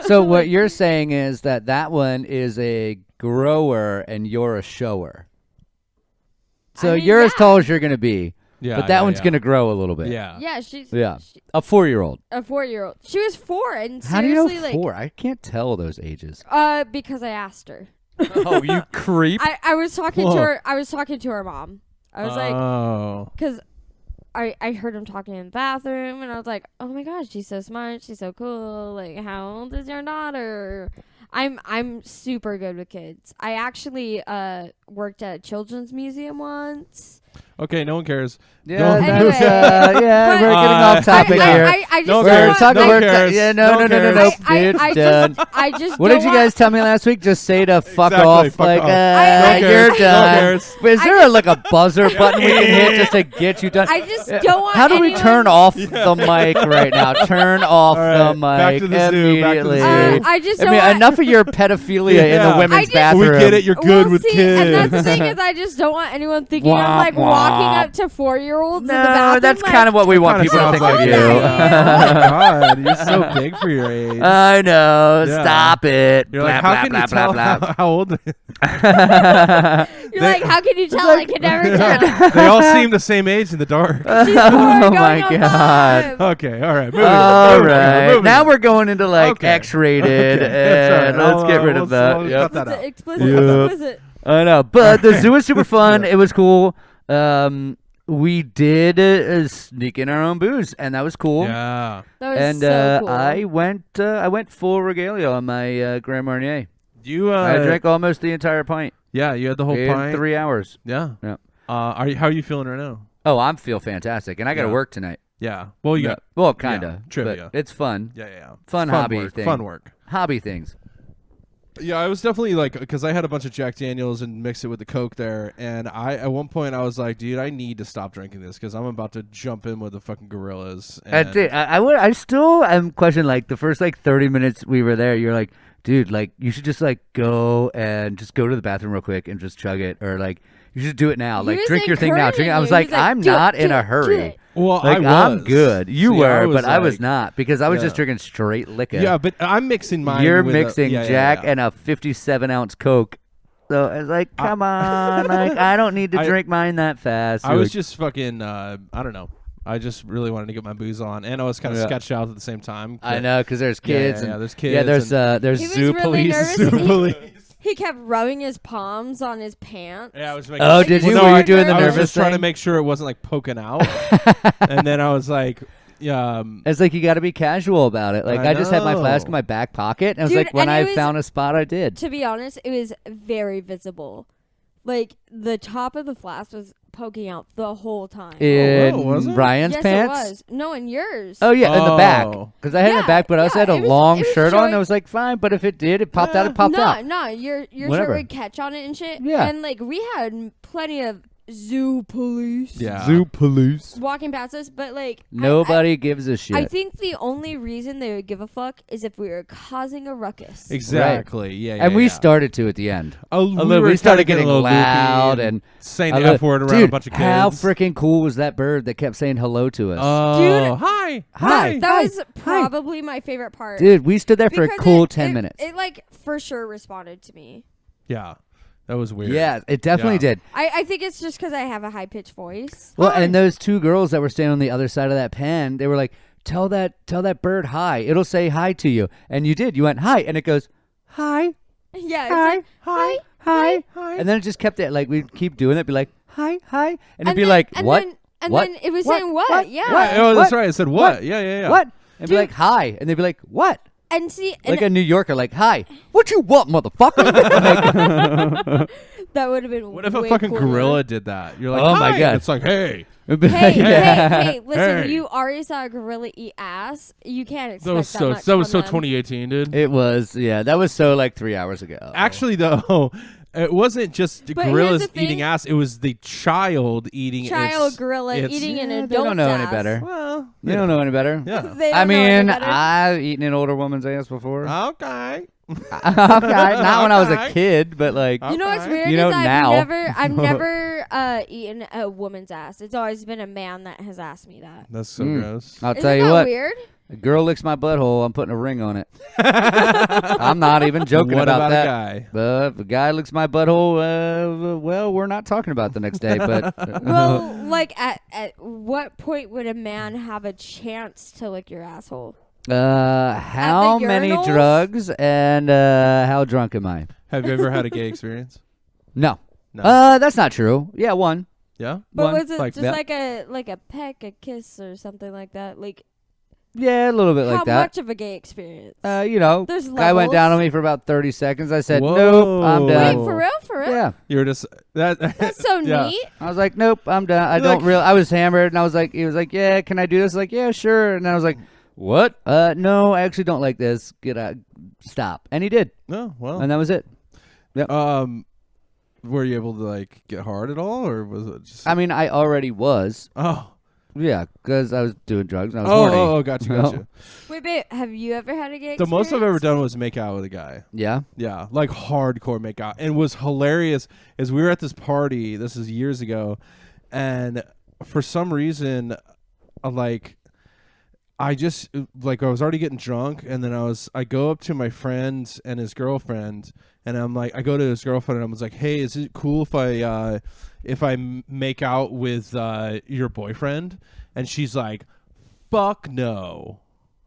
So what you're saying is that one is a grower and you're a shower. So
I mean,
you're as
yeah.
tall as you're gonna be,
Yeah.
but that
yeah,
one's
yeah.
gonna grow a little bit.
Yeah.
Yeah, she's
Yeah. A 4-year-old.
a 4-year-old. She was 4, and
How do you know
seriously,
4? I can't tell those ages.
because I asked her.
Oh, you creep!
I was talking
Whoa.
to her. I was talking to her mom. I was like,
Oh.
because I heard him talking in the bathroom, and I was like, oh my gosh, she's so smart, she's so cool. Like, how old is your daughter? I'm super good with kids. I actually worked at a children's museum once.
Okay, no one cares.
Yeah,
Go-
that's,
Anyway.
yeah,
But-
we're getting off topic here.
I just
No
don't
cares.
want,
talking
No
like,
about
cares.
yeah,
No
no,
cares.
it's done.
I just
What
don't
did you
want-
guys tell me last week? Just say to fuck
Exactly,
off.
fuck
Like,
off.
No
you're
cares. No
done.
cares.
Is there like a buzzer button we can hit just to get you done?
I just don't want
How do we
anyone-
turn off the mic right now? Turn off
All right,
the
back
mic
to the zoo, back to the
immediately.
zoo.
I just
I
don't
mean,
want
enough of your pedophilia in
Yeah.
the women's
I just-
bathroom.
We get it. You're good
Well,
with
see,
kids.
and that's the thing is, I just don't want anyone thinking I'm like
Womp
walking
womp.
up to 4-year-olds in the
No,
bathroom.
that's
like,
kind of what we want
Kinda
people to
sounds
think of
like
you.
it. Oh my God, you're so big for your age.
I know.
Yeah.
Stop it.
You're
blah,
like, how
blah,
can
blah,
you tell
blah, blah.
how old?
You're like, how can you tell? I can never tell.
They all seem the same age in the dark.
She's 4
Oh
going
my
on
God.
5.
Okay, all right. Moving
All
on,
right. Now we're going into like
Okay.
X-rated,
Okay, that's all right.
and let's
I'll,
get rid of that.
we'll
Yep.
cut that out.
Explicit,
Yep.
explicit.
I know, but the zoo was super fun. It was cool. we did sneak in our own booze, and that was cool.
Yeah.
That was
And
so cool.
I went full regalia on my Grand Marnier.
You
I drank almost the entire pint
Yeah, you had the whole
in
pint.
3 hours.
Yeah.
Yeah.
How are you feeling right now?
Oh, I feel fantastic, and I got to
Yeah.
work tonight.
Yeah. Well, you got
Well, kind of.
trivia.
But it's fun.
yeah.
Fun
It's
hobby
work.
thing.
Fun work.
Hobby things.
Yeah, I was definitely like, because I had a bunch of Jack Daniels and mixed it with the Coke there, and at one point I was like, dude, I need to stop drinking this because I'm about to jump in with the fucking gorillas.
That's it. I still am questioning, like, the first, 30 minutes we were there, you're like, dude, like, you should just, go and just go to the bathroom real quick and just chug it. Or, like, you should do it now.
He
Like,
was
drink your thing now. Drink it. I was
encouraging
like,
you. He was like,
I'm
"Do it,
not in
do
a
it, do
hurry.
it."
Well,
Like, I'm good. You
See,
were,
was
but I was
like-
not because I was just
Yeah.
drinking straight liquor.
Yeah, but I'm mixing mine.
You're
with
mixing
yeah,
Jack
yeah.
and a 57-ounce Coke. So I was like, come on. Like, I don't need to
I-
drink mine that fast.
I
You're
was
like,
just fucking. I don't know. I just really wanted to get my booze on, and I was kind of
Yeah.
sketched out at the same time.
I know, because there's
Yeah,
kids.
yeah,
and,
there's kids.
Yeah, there's
He was
zoo
really
police.
nervous.
Zoo
He-
police.
He kept rubbing his palms on his pants.
Yeah, I was making.
Oh,
Like,
did
he
you?
was
Were
so
you doing the
I was
nervous
just trying to
thing?
make sure it wasn't like poking out, and then I was like, yeah.
It's like you got to be casual about it. Like
I
I just had my flask in
know.
my back pocket, and I was
Dude,
like, when
and
I
it was-
found a spot, I did.
To be honest, it was very visible. Like, the top of the flask was poking out the whole time.
In
was it?
Ryan's
yes,
pants.
it was. No, in yours.
Oh yeah, in the back.
Oh.
Because I had it in the
Yeah,
back, but I also
yeah,
had a
it was-
long
it was
shirt on.
showing-
And I was like, fine. But if it did, it popped out. It popped
no,
out.
no, your
Whatever.
shirt would catch on it and shit.
Yeah.
And like we had plenty of zoo police
Yeah.
police.
walking past us, but like
Nobody gives a shit.
I think the only reason they would give a fuck is if we were causing a ruckus.
Exactly. Yeah, yeah.
and we
yeah.
started to at the end.
Oh,
We started getting
a little
loud
loopy
and
saying
I
the
lo-
F word around
Dude,
a bunch of kids.
how freaking cool was that bird that kept saying hello to us?
Oh,
Dude,
hi,
hi.
That was probably my favorite part.
Dude, we stood there for a
because
cool
it-
10
it-
minutes.
It like for sure responded to me.
Yeah, that was weird.
Yeah, it definitely
Yeah.
did.
I think it's just because I have a high pitched voice.
Well, and those two girls that were standing on the other side of that pen, they were like, tell that bird hi. It'll say hi to you. And you did. You went hi. And it goes, hi,
Yeah, it's
hi,
like,
hi, hi. And then it just kept it. Like, we'd keep doing it. Be like, hi, hi. And it'd be
then-
like,
and
what?
Then, and
What?
then it was
What?
saying what?
What?
Yeah.
What?
Oh, that's
What?
right. I said
What?
what? Yeah, yeah, yeah.
What? And be
Dude.
like, hi. And they'd be like, what?
And see, and
Like a New Yorker, like, hi. What you want, motherfucker?
that would have been.
What if a
way
fucking
cooler.
gorilla did that? You're like,
Oh my
"Hi,"
God.
and it's like, hey.
It'd be
Hey,
like, yeah.
hey, listen!
Hey.
You already saw a gorilla eat ass. You can't expect
That was so.
much
That was so
from them.
2018, dude.
It was, yeah. That was so like 3 hours ago.
Actually, though, it wasn't just the
But here's
gorillas
the thing.
eating ass. It was the child eating.
Child
its,
gorilla
its-
eating an
Yeah, they
adult
don't know any
ass.
better.
Well,
They don't know any better.
Yeah.
They
I
don't know any
mean,
better.
I've eaten an older woman's ass before.
Okay.
Not when I was a
Okay.
kid, but like,
You know what's
Okay.
weird
You know,
is
now.
I've never eaten a woman's ass. It's always been a man that has asked me that.
That's so
Mm.
gross.
I'll
Isn't
tell you
that
what.
weird?
A girl licks my butthole, I'm putting a ring on it. I'm not even joking
what
about
a
that.
guy?
If a guy licks my butthole, well, we're not talking about the next day. But
Well, like at what point would a man have a chance to lick your asshole?
how many
urinals?
drugs and how drunk am I?
Have you ever had a gay experience?
No.
No.
That's not true. Yeah, one.
Yeah.
But
One.
was it
Like-
just
Yeah.
like a peck, a kiss, or something like that? Like
Yeah, a little bit
how
like that.
much of a gay experience?
You know,
There's
guy went down
levels.
on me for about 30 seconds. I said,
Whoa.
nope, I'm
Wait,
done.
for real? For real?
Yeah.
You're just that.
That's so
Yeah.
neat.
I was like, nope, I'm done. I
You're
don't
like-
really. I was hammered, and I was like, he was like, yeah, can I do this? Like, yeah, sure. And I was like, what? No, I actually don't like this. Get out, stop. And he did,
No. Well.
and that was it.
Were you able to like get hard at all, or was it just?
I mean, I already was,
Oh.
yeah, because I was doing drugs. And I was
Oh.
horny.
Oh. Got you. Got you.
Wait, babe, have you ever had a gay
The most I've ever
experience?
done was make out with a guy.
Yeah.
Yeah, like hardcore make out. And was hilarious is we were at this party, this is years ago, and for some reason like I just like I was already getting drunk, and then I go up to my friend and his girlfriend, and I'm like, I go to his girlfriend and I was like, hey, is it cool if I make out with your boyfriend? And she's like, fuck no.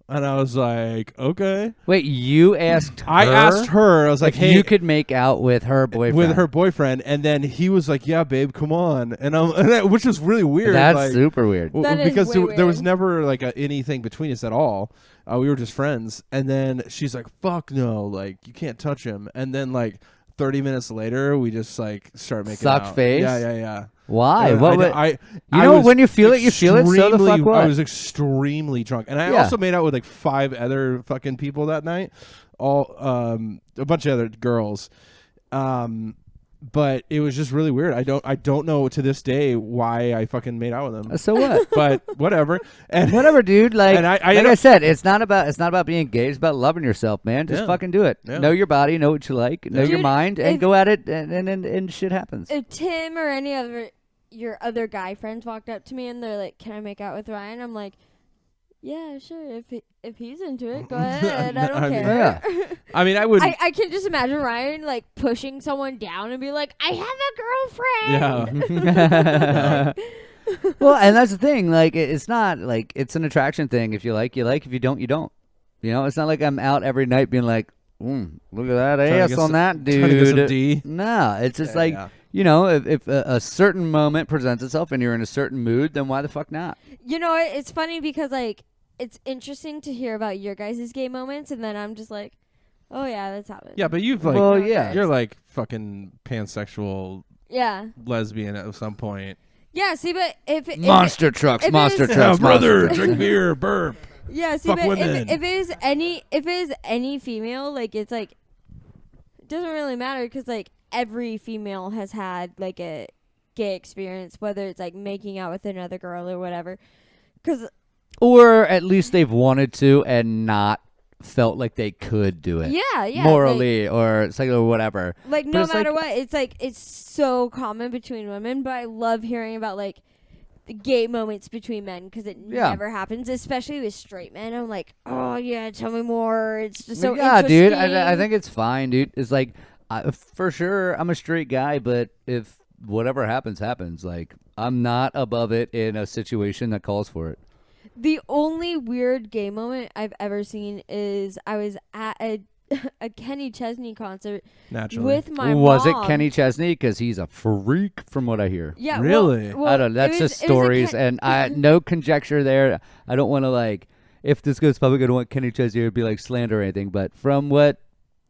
And I was like, okay.
Wait, you asked her?
I asked her. I was like,
if
hey,
you could make out with her boyfriend.
with her boyfriend, and then he was like, yeah, babe, come on, which was really weird.
That's
like,
super weird.
That is
because
way
there was
weird.
never like anything between us at all. We were just friends, and then she's like, fuck no, like you can't touch him. And then like 30 minutes later, we just like start making
Suck
out.
face?
Yeah.
Why?
And
What?
I
you know,
was
when you feel it, you feel it. So the fuck
extremely-
what?
I was extremely drunk, and I
Yeah.
also made out with like 5 other fucking people that night, all a bunch of other girls. But it was just really weird. I don't know to this day why I fucking made out with him.
So what?
But whatever. And
Whatever, dude. Like,
And I
like
ended
I
up-
said, it's not about being gay. It's about loving yourself, man. Just
Yeah.
fucking do it.
Yeah.
Know your body, know what you like, know your
Dude,
mind, and
if-
go at it, and shit happens.
If Tim or any other your other guy friends walked up to me and they're like, "Can I make out with Ryan?" I'm like, "Yeah, sure. If he's into it, go ahead. I don't
I mean-
care."
I mean, I would.
I can just imagine Ryan like pushing someone down and be like, "I have a girlfriend."
Yeah.
Well, and that's the thing. Like, it's not like it's an attraction thing. If you like, you like. If you don't, you don't. You know, it's not like I'm out every night being like, look at that
Trying to
ass
get
on
some-
that
trying to get some
dude.
D.
No, it's just
Yeah,
like,
yeah.
you know, if a certain moment presents itself and you're in a certain mood, then why the fuck not?
You know what? It's funny because like it's interesting to hear about your guys' gay moments, and then I'm just like, "Oh yeah, that's happened."
Yeah, but you've like,
Well, yeah.
you're like fucking pansexual
yeah,
lesbian at some point.
yeah. See, but if
Monster trucks,
if it
monster
is-
trucks, monster trucks.
drink beer, burp.
Yeah, see,
Fuck
but
women.
if it is any female, like it's like it doesn't really matter because like every female has had like a gay experience, whether it's like making out with another girl or whatever. Because
Or at least they've wanted to and not felt like they could do it.
yeah,
Morally or sexually or whatever.
like
But
no
it's
matter
like-
what, it's like it's so common between women. But I love hearing about like the gay moments between men because it
Yeah.
never happens, especially with straight men. I'm like, oh yeah, tell me more. It's just so
yeah, dude. I
interesting.
think it's fine, dude. It's like, for sure, I'm a straight guy, but if whatever happens, happens. Like, I'm not above it in a situation that calls for it.
The only weird gay moment I've ever seen is I was at a Kenny Chesney concert
Naturally.
with my
Was
mom.
it Kenny Chesney? Because he's a freak, from what I hear.
Yeah,
Really?
Well,
I don't know. That's
it was-
just
it was a
stories,
Ken-
and I no conjecture there. I don't want to like, if this goes public, I don't want Kenny Chesney to be like slander or anything. But from what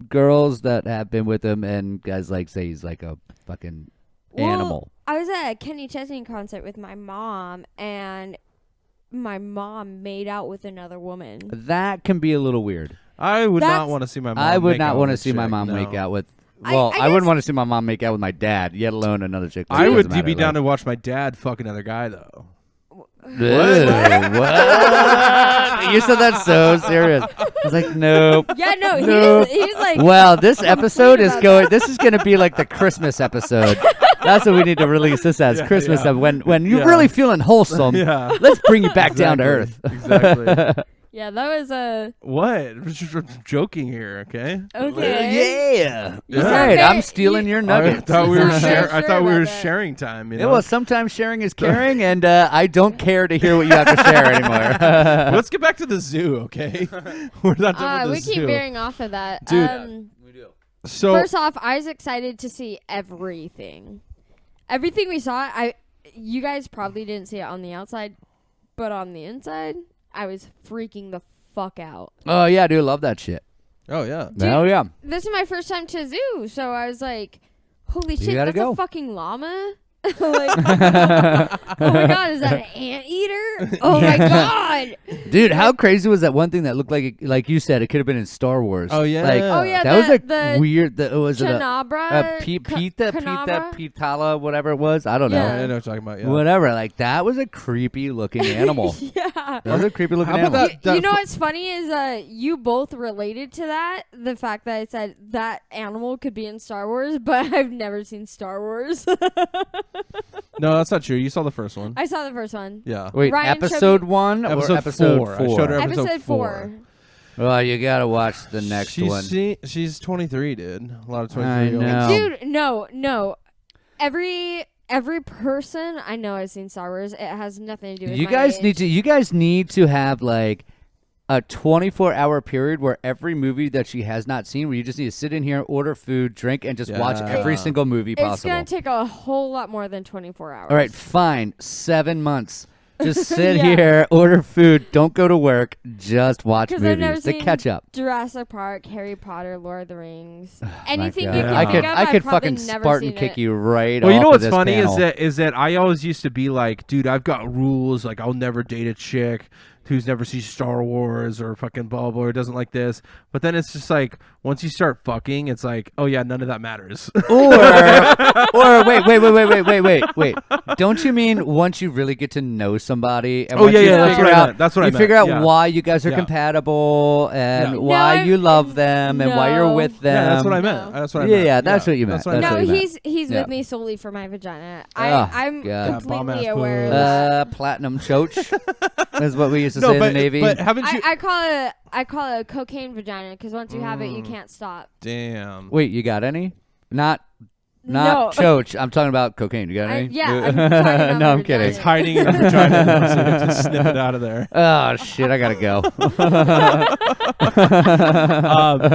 girls that have been with him and guys like say he's like a fucking
Well,
animal.
I was at a Kenny Chesney concert with my mom, and my mom made out with another woman.
That can be a little weird.
I would not
That's-
want to see my mom.
I would
make
not
out
want to
with a
see my
chick,
mom
no.
make out with.
I-
Well,
I
I wouldn't
guess-
want to see my mom make out with my dad, yet alone another chick.
I would
be
be down to watch my dad fuck another guy though.
What? You said that so serious. I was like, nope.
Yeah, no,
Nope.
he's like,
Well, this episode is
about
going. This is going to be like the Christmas episode. That's what we need to release this as
Yeah,
Christmas.
yeah.
When you're
Yeah.
really feeling wholesome.
Yeah.
Let's bring you back down to earth.
Exactly.
yeah, that was
What? I'm just joking here, okay?
okay.
Yeah.
You
All
sound
right,
very-
I'm stealing your
I
nuggets.
thought we were
Sound very
I
sure
thought we
about
were
that.
sharing time. You
Yeah,
know?
well, sometimes sharing is caring, and I don't care to hear what you have to share anymore.
Let's get back to the zoo, okay? We're not done
We
with the
keep
zoo.
veering off of that.
Dude. So
First off, I was excited to see everything. Everything we saw, you guys probably didn't see it on the outside, but on the inside, I was freaking the fuck out.
Oh yeah, dude, love that shit.
oh yeah.
Dude,
Oh yeah.
This is my first time to zoo, so I was like, holy
You
shit,
gotta
that's
go.
a fucking llama? like, oh my god, is that an anteater? Oh my god.
Dude, how crazy was that one thing that looked like you said, it could have been in Star Wars?
Oh, yeah.
Like,
Oh yeah,
that was
the
like weird. Was it
Chanabra.
Pita, Pitala, whatever it was? I don't know.
I
Yeah.
know what you're talking about. Yeah.
Whatever. Like that was a creepy looking animal.
Yeah.
That was a creepy looking
How about
animal.
that- that
You know
fu-
what's funny is you both related to that, the fact that I said that animal could be in Star Wars, but I've never seen Star Wars.
No, that's not true. You saw the first one.
I saw the first one.
Yeah.
Wait,
Ryan showed
episode 1
Episode
or episode
4. I showed her
Episode 4.
Well, you gotta watch the next one.
She's 23, dude. A lot of
I
23
know.
Dude, no. Every person I know has seen Star Wars. It has nothing to do with
You
my
guys
age.
need to. You guys need to have like a 24-hour period where every movie that she has not seen, where you just need to sit in here, order food, drink, and just watch every single movie
It's
possible.
gonna take a whole lot more than 24 hours.
All right, fine. 7 months. Just sit here, order food, don't go to work, just watch
'Cause I've never
movies to
seen
catch up.
Jurassic Park, Harry Potter, Lord of the Rings,
My
anything you
God.
can
I
think
could,
of.
I could
I've probably
fucking
never
Spartan
seen
kick
it.
you right
Well, you
off
know
of
what's
this
funny
panel.
is that I always used to be like, dude, I've got rules. Like, I'll never date a chick who's never seen Star Wars or fucking blah blah or doesn't like this. But then it's just like once you start fucking, it's like, oh yeah, none of that matters.
Or wait. Don't you mean once you really get to know somebody? And
Oh,
once
yeah,
you
yeah, that's
figure
what I
out,
meant. That's what I
you
meant.
figure out
Yeah.
why you guys are
Yeah.
compatible and
Yeah.
why
No,
you love them and why you're
no.
with them.
Yeah, that's what I meant.
No.
That's what I
Yeah,
meant.
yeah, that's what you meant.
That's what I
That's
No,
what
meant.
you meant.
he's
Yeah.
with me solely for my vagina.
Oh,
I'm
God.
Yeah, bomb-ass
completely aware of
puss.
that.
Platinum choach is what we used to
No,
say in
but
the Navy.
but haven't you?
I call it a cocaine vagina because once you have it, you can't stop.
Damn.
Wait, you got any? Not
No.
choach. I'm talking about cocaine. You got any?
Yeah, I'm talking about
no,
my
I'm kidding.
It's hiding in the vagina now, so you have to snip it out of there.
Oh shit! I gotta go.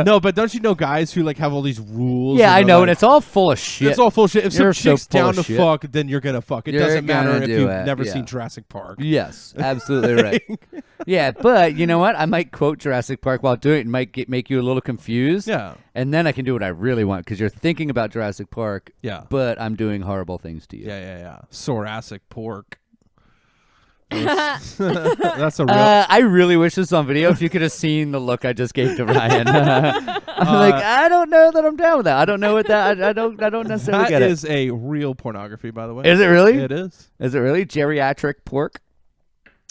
No, but don't you know guys who like have all these rules?
Yeah, I
they're
know,
like,
and it's all full of shit.
it's all full shit. If some
You're so
chick's
full
down
of
to
shit.
fuck, then you're gonna fuck. It
You're
doesn't matter
gonna
if
do
you've
it,
never
yeah.
seen Jurassic Park.
Yes, absolutely right. Yeah, but you know what? I might quote Jurassic Park while doing it and might make you a little confused.
Yeah,
And then I can do what I really want because you're thinking about Jurassic Park,
yeah,
but I'm doing horrible things to you.
yeah. Thoracic pork. That's a real.
I really wish this was on video. If you could have seen the look I just gave to Ryan, I'm like, I don't know that I'm down with that. I don't know what that. I don't necessarily
That
get
is a real pornography, by the way.
it. Is it really?
It is.
Is it really geriatric pork?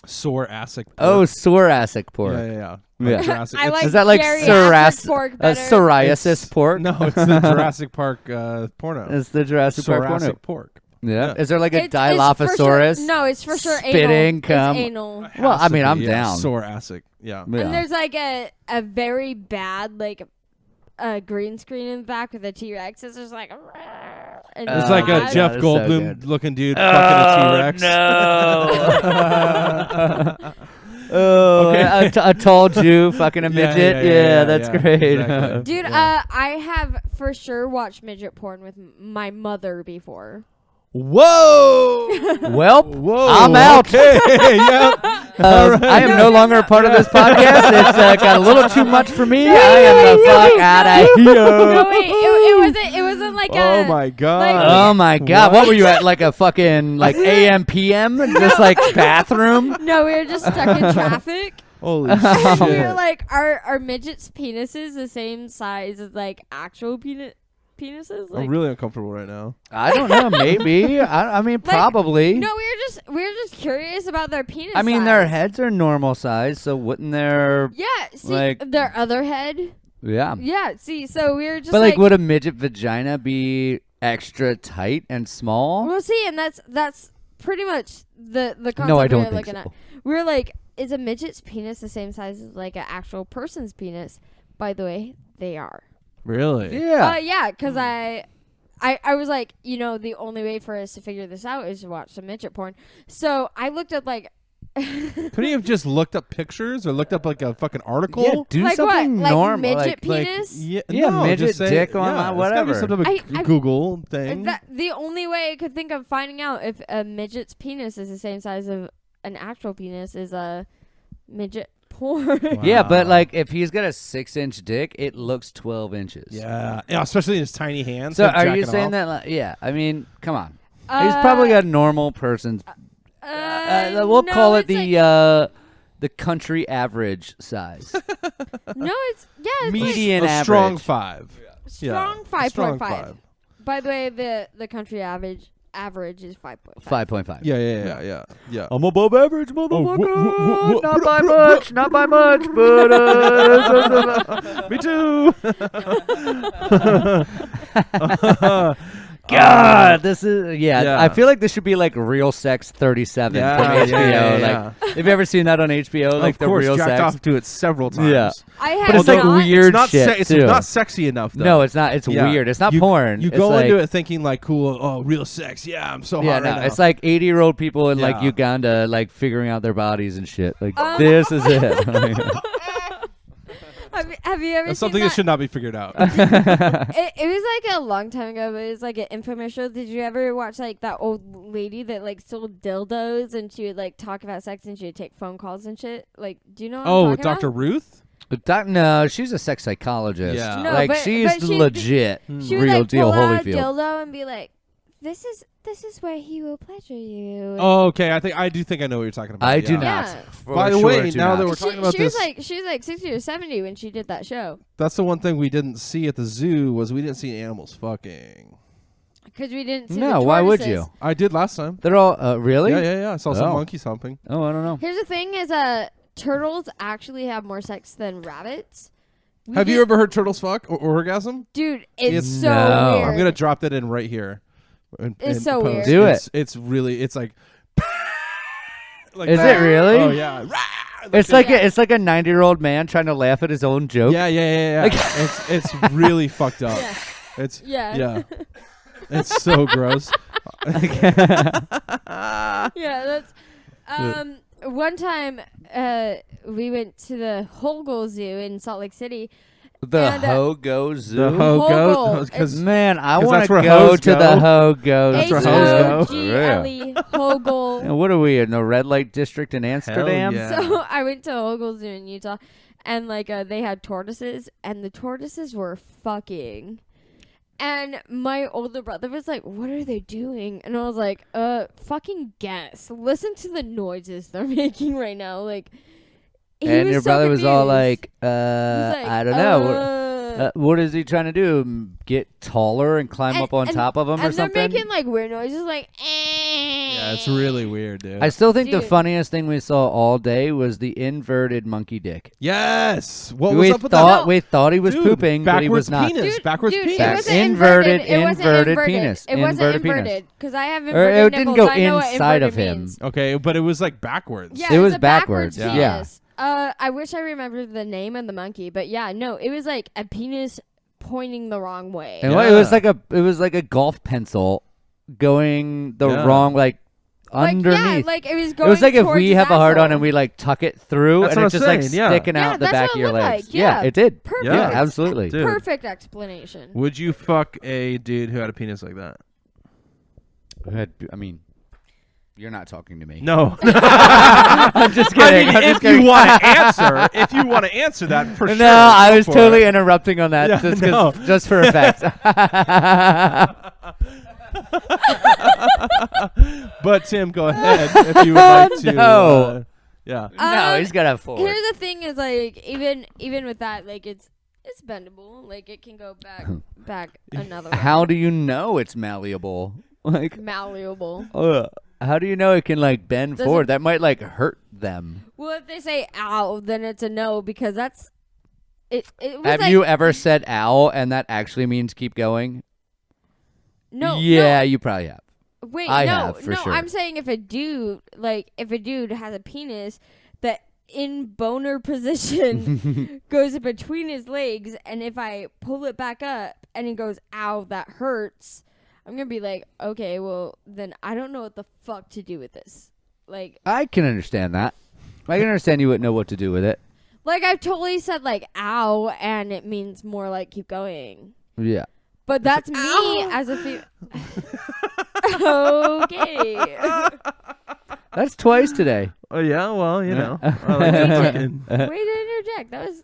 Thoracic pork.
Oh, thoracic pork.
Yeah.
Yeah.
Like Jurassic.
I
it's-
like
Is that like
geriatric pork better.
psoriasis pork?
No, it's the Jurassic Park porno.
It's the Jurassic Park porno.
Thoracic pork.
Yeah.
Yeah.
Is there like a
It's for
Dilophosaurus?
Sure, no, it's for sure
spitting
anal.
cum?
It's anal.
Well, I
Has to
mean,
be,
I'm
yeah.
down.
Thoracic. Yeah.
Yeah.
And there's like a very bad like green screen in the back with a T-Rex. It's just like. And
It's like a
God,
Jeff
that is so
Goldblum
good.
looking dude fucking a T-Rex.
No. Oh,
Okay.
a tall Jew fucking a
Yeah,
midget.
yeah,
That's
yeah,
great.
exactly.
Dude,
Yeah.
I have for sure watched midget porn with my mother before.
Whoa!
Well,
Whoa!
I'm out.
Okay, yep.
I am no longer a part of this podcast. It's got a little too much for me. I am the fuck out of here.
No, wait, it wasn't like
Oh
a.
my god!
like-
Oh my god! What were you at? Like a fucking like AM PM? Just like bathroom?
No, we were just stuck in traffic.
Holy
And we were
shit!
like, are midgets' penises the same size as like actual penises? Like,
I'm really uncomfortable right now.
I don't know. Maybe. I mean, probably.
no, we were just curious about their penis.
I mean,
size.
their heads are normal size, so wouldn't their
Yeah, see
like-
their other head.
yeah?
Yeah, see, so we were just
But like, would a midget vagina be extra tight and small?
Well, see, and that's pretty much the concept
No, I
we
don't
were
think
looking
so.
at. We were like, is a midget's penis the same size as like an actual person's penis? By the way, they are.
Really?
Yeah.
Yeah, because I was like, the only way for us to figure this out is to watch some midget porn. So I looked up like.
Couldn't you have just looked up pictures or looked up like a fucking article?
Yeah, do
like
something
what? Like
normal.
midget
like,
penis?
Yeah,
Yeah,
no,
midget
just say,
dick on
yeah,
my-
it's
whatever.
gotta be some type of
I-
Google thing.
The only way I could think of finding out if a midget's penis is the same size of an actual penis is a midget porn.
Yeah, but
Wow.
like if he's got a 6-inch dick, it looks 12 inches.
Yeah, especially in his tiny hands.
So
him
are you
jacking
saying
off.
that? Like, yeah. I mean, come on. He's probably got a normal person's. We'll
no,
call it
it's
the country average size.
no, it's it's
Median
a
average.
strong 5?
strong
Yeah, strong
5.5. By the way, the country average is 5.5.
5.5.
Yeah.
I'm above average, motherfucker.
whoa,
Not by much, not by much, but
Me too.
God, this is
Yeah.
I feel like this should be like Real Sex 37 from HBO.
yeah.
Like, have you ever seen that on HBO? Like
of course,
the Real
jacked
Sex.
off to it several times.
Yeah.
I have
But it's like
not.
weird
It's not,
shit
it's
too.
not sexy enough though.
No, it's not. It's
Yeah.
weird. It's not
You-
porn.
You
It's
go
like,
into it thinking like, cool, oh, real sex. Yeah, I'm so
Yeah,
hot
no,
right now.
it's like 80-year-old people in like
Yeah.
Uganda, like figuring out their bodies and shit. Like this is it.
Have you ever
That's
seen
something that should not be figured out.
It was like a long time ago, but it was like an infomercial. Did you ever watch like that old lady that like sold dildos and she would like talk about sex and she would take phone calls and shit? Like, do you know what I'm
Oh,
talking
Dr.
about?
Ruth?
No, she's a sex psychologist.
Yeah.
No,
like
but
she's
she-
legit,
She would
real
like
deal
pull out a
Holyfield.
dildo and be like, "This is where he will pleasure you."
Oh, okay. I do think I know what you're talking about.
I
yeah.
do not.
Yeah.
For
By the
sure
way,
do
now
not.
that we're talking about
she was
this,
like 60 or 70 when she did that show
that's the one thing we didn't see at the zoo was we didn't see animals fucking.
because we didn't see
No,
the
why would
tortoises.
you?
I did last time.
They're all really.
Yeah. I saw some
Oh.
monkeys humping.
Oh, I don't know.
Here's the thing: is turtles actually have more sex than rabbits.
Have you ever heard turtles fuck or orgasm?
Dude, it's
It's-
so
No.
weird.
I'm gonna drop that in right here.
It's so
post.
weird.
Do
It's really. It's like. like
Is
that.
it really?
Oh yeah.
It's like it's like a 90-year-old man trying to laugh at his own joke.
Yeah. it's really fucked up.
Yeah.
It's
Yeah.
It's so gross.
Yeah, that's one time we went to the Holgol Zoo in Salt Lake City.
The
And,
Hogo Zoo.
The
Holgol.
Ho-Goat. Because
Man, I
'Cause
want
that's
to
where
go
hoes
to the
go.
Hogo
That's where
Zoo.
hoes go.
H-O-G-L-E, Holgol.
And what are we in the red light district in Amsterdam?
yeah.
So I went to Holgol Zoo in Utah, and like they had tortoises, and the tortoises were fucking. And my older brother was like, "What are they doing?" And I was like, fucking guess. Listen to the noises they're making right now." Like, he
And
was
your
so
brother was all
confused.
like,
He's like,
I don't know. What is he trying to do? Get taller and climb
And-
up on
and-
top of him or
and they're
something?
making like weird noises, like.
Yeah, it's really weird, dude.
I still think the
Dude.
funniest thing we saw all day was the inverted monkey dick.
Yes. What
we
was up with
thought
that?
we thought he was
Dude,
pooping, but he
backwards
was not.
penis. Backwards
dude,
penis.
It wasn't
Inverted-
It wasn't
inverted penis.
It wasn't
Inverted penis.
inverted because I have
Or
inverted
it didn't
nipples.
go
I know what
inside of
inverted
him.
means.
Okay, but it was like backwards.
Yeah,
It
it
was
a backwards
backwards, yeah.
penis. I wish I remembered the name of the monkey, but yeah, no, it was like a penis pointing the wrong way.
And
Yeah.
it was like a golf pencil going the
Yeah.
wrong
like,
underneath.
yeah, like it was
It
going.
was like if
towards
we
his
have a hard on
asshole.
and we like tuck it through
That's
and
what
it's
I'm
just like
saying, yeah.
sticking
Yeah,
out the
that's
back
what
of
it
your
looked
legs.
like, yeah.
It did.
Perfect.
Yeah, absolutely.
Dude.
Perfect explanation.
Would you fuck a dude who had a penis like that?
I mean, you're not talking to me.
No.
I'm just
I
kidding.
mean,
I'm just
if you
kidding.
want to answer, that for
No,
sure.
I
go
was
for
totally
it.
interrupting on that
Yeah,
just,
no.
just for effect.
But Tim, go ahead if you would like to.
No.
Yeah.
No, he's got to forward.
Here's the thing: is like even with that, like it's bendable. Like it can go back another.
How
way.
do you know it's malleable? Like,
Malleable?
how do you know it can like bend
Does
forward?
it-
That might like hurt them.
Well, if they say "ow," then it's a no because that's it. It was
Have
like,
you ever said "ow" and that actually means keep going?
No.
Yeah, you probably have.
No, wait.
I
no.
have, for
no.
sure.
I'm saying if a dude has a penis that in boner position goes between his legs, and if I pull it back up and he goes "ow," that hurts. I'm gonna be like, okay, well then I don't know what the fuck to do with this. Like
I can understand that. I can understand you wouldn't know what to do with it.
I've totally said like "ow" and it means more like keep going.
Yeah.
But that's me as a okay.
That's twice today.
Oh yeah. Well, you know. I like
Way
to
to-
fucking-
Way to interject. That was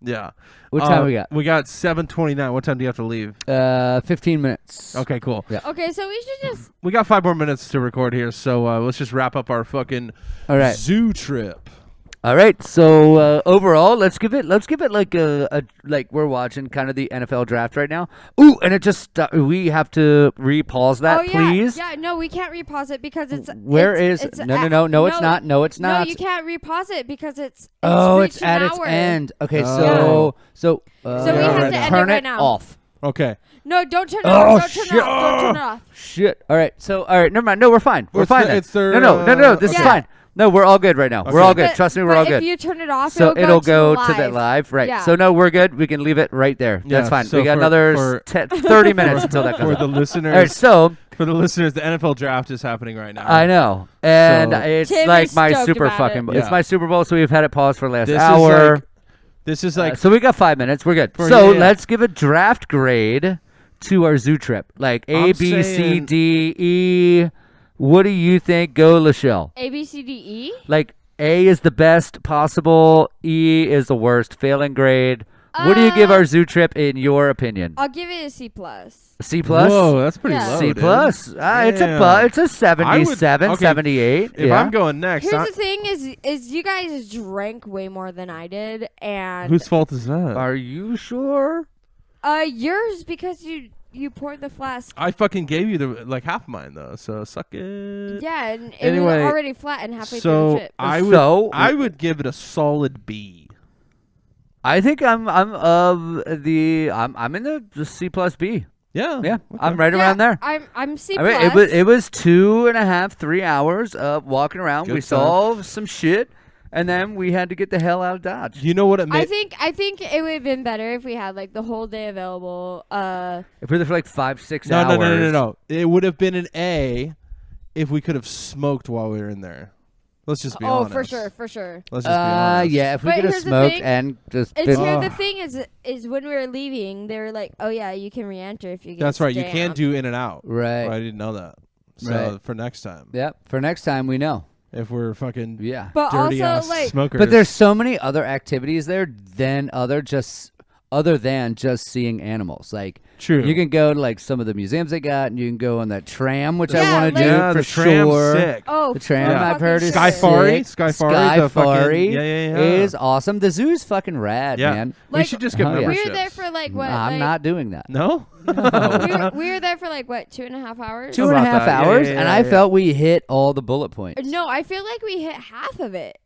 Yeah.
What time we got?
We got 7:29. What time do you have to leave?
15 minutes.
Okay, cool.
Yeah.
okay. So we should just
We got 5 more minutes to record here, so let's just wrap up our fucking
All right.
zoo trip.
All right. So overall, let's give it like a like we're watching kind of the NFL draft right now. Ooh, and it just we have to repause that,
oh yeah,
please.
yeah. No, we can't repause it because it's
Where
it's,
is
it's
no,
at-
no, it's not. No, it's not.
No, you can't repause it because it's
Oh,
reached
it's at
an
its
hour.
end. Okay,
Oh.
so
So we have to end it
turn
right
it
now.
off.
Okay.
No, don't turn it
Oh,
off. Don't turn
shit.
it off. Don't turn it off.
Shit. All right. So, all right. Never mind. No, we're fine. We're
It's
fine.
the-
then.
it's their,
No. This is
okay.
fine. No, we're all good right now. We're
Okay.
all good. Trust me, we're
but
all good.
If you turn it off,
So
it'll
go
to
to that live, right?
Yeah.
So no, we're good. We can leave it right there.
Yeah,
That's fine.
so
We got
for-
another 30 minutes until that comes
For
out.
the
All right.
listeners,
So
for the listeners, the NFL draft is happening right now.
I know, and
So-
it's
Tim
like
is
my
stoked
super
about
fucking.
it.
It's
Yeah.
my Super Bowl, so we've had it paused for the last
This
hour.
is like
So we got 5 minutes. We're good.
For-
So
yeah.
let's give a draft grade to our zoo trip. Like A,
I'm
B, C,
saying-
D, E. What do you think? Go, Lachelle.
A, B, C, D, E.
Like A is the best possible. E is the worst. Failing grade. What do you give our zoo trip in your opinion?
I'll give it a C plus.
C plus.
Whoa, that's pretty
Yeah.
low.
C
dude.
plus. It's a
Damn.
it's a 77,
okay,
78.
If
yeah.
I'm going next,
Here's the thing: is you guys drank way more than I did, and
whose fault is that?
Are you sure?
yours because you poured the flask.
I fucking gave you the like half mine though, so suck it.
Yeah, and it
Anyway,
was already flat and halfway through
So
the trip.
I would give it a solid B.
I think I'm in the C plus B.
Yeah,
Yeah,
okay.
I'm right
Yeah,
around there.
I'm C
I
plus.
mean, it was 2.5, 3 hours of walking around.
Good
we
time.
saw some shit, and then we had to get the hell out of Dodge.
You know what it
I
made?
think it would have been better if we had like the whole day available.
If we were there for like 5-6
No,
hours.
no. It would have been an A if we could have smoked while we were in there. Let's just be
Oh,
honest.
for sure.
Let's just be honest.
Yeah, if we
But
could have
here's the
smoked
thing,
and just
It's
been,
here. The thing is when we were leaving, they were like, "Oh yeah, you can re-enter if you get."
That's right. You
jammed."
can't do in and out.
right.
Oh, I didn't know that. So
Right.
for next time,
Yep. For next time, we know.
if we're fucking
Yeah.
But
dirty
also,
ass
like,
smokers,
But there's so many other activities there other than just seeing animals. Like
true.
you can go to like some of the museums they got, and you can go on that tram, which I
Yeah,
want to
like-
do
yeah,
for
the tram's
sure.
sick.
oh,
The tram
Yeah.
I've heard is
Sky
sick.
Fari? Sky Fari, the fucking-
Fari
yeah.
is awesome. The zoo's fucking rad,
Yeah.
man.
We
Like,
should just get
Oh, yeah.
we
memberships.
were there for like what?
I'm
like,
not doing that.
No.
we were there for like what, 2.5 hours?
2.5
About that. Yeah,
hours,
yeah,
and
yeah,
I
yeah.
felt we hit all the bullet points.
No, I feel like we hit half of it.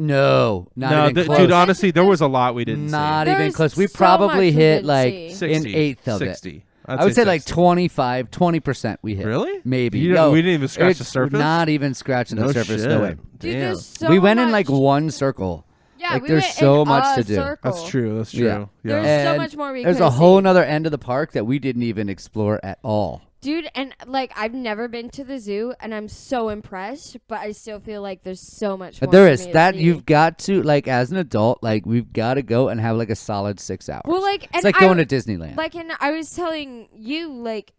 No, not
No,
even close.
dude. Honestly, there was a lot we didn't
Not
There
even
was
close. We
so
probably
much we
hit
didn't
like
see.
see.
an eighth of it.
60.
I would say like
60.
20% we hit.
Really?
Maybe.
You
No,
don't- we didn't even scratch the
it's
surface?
Not even scratching
No
the surface.
shit.
No way.
Dude,
Damn.
there's so
We went in
much.
like one circle.
Yeah,
like,
we
there's
went
so
in
much
a
to do.
circle.
That's true. That's true.
Yeah.
There's
Yeah.
so
And
much more we
There's
could
a whole
see.
nother end of the park that we didn't even explore at all.
Dude, and like I've never been to the zoo, and I'm so impressed, but I still feel like there's so much.
But
more
there
for
is
me to
that
see.
you've got to like as an adult, like we've got to go and have like a solid 6 hours.
Well, like,
it's
and
like
I,
going to Disneyland.
like, and I was telling you, like,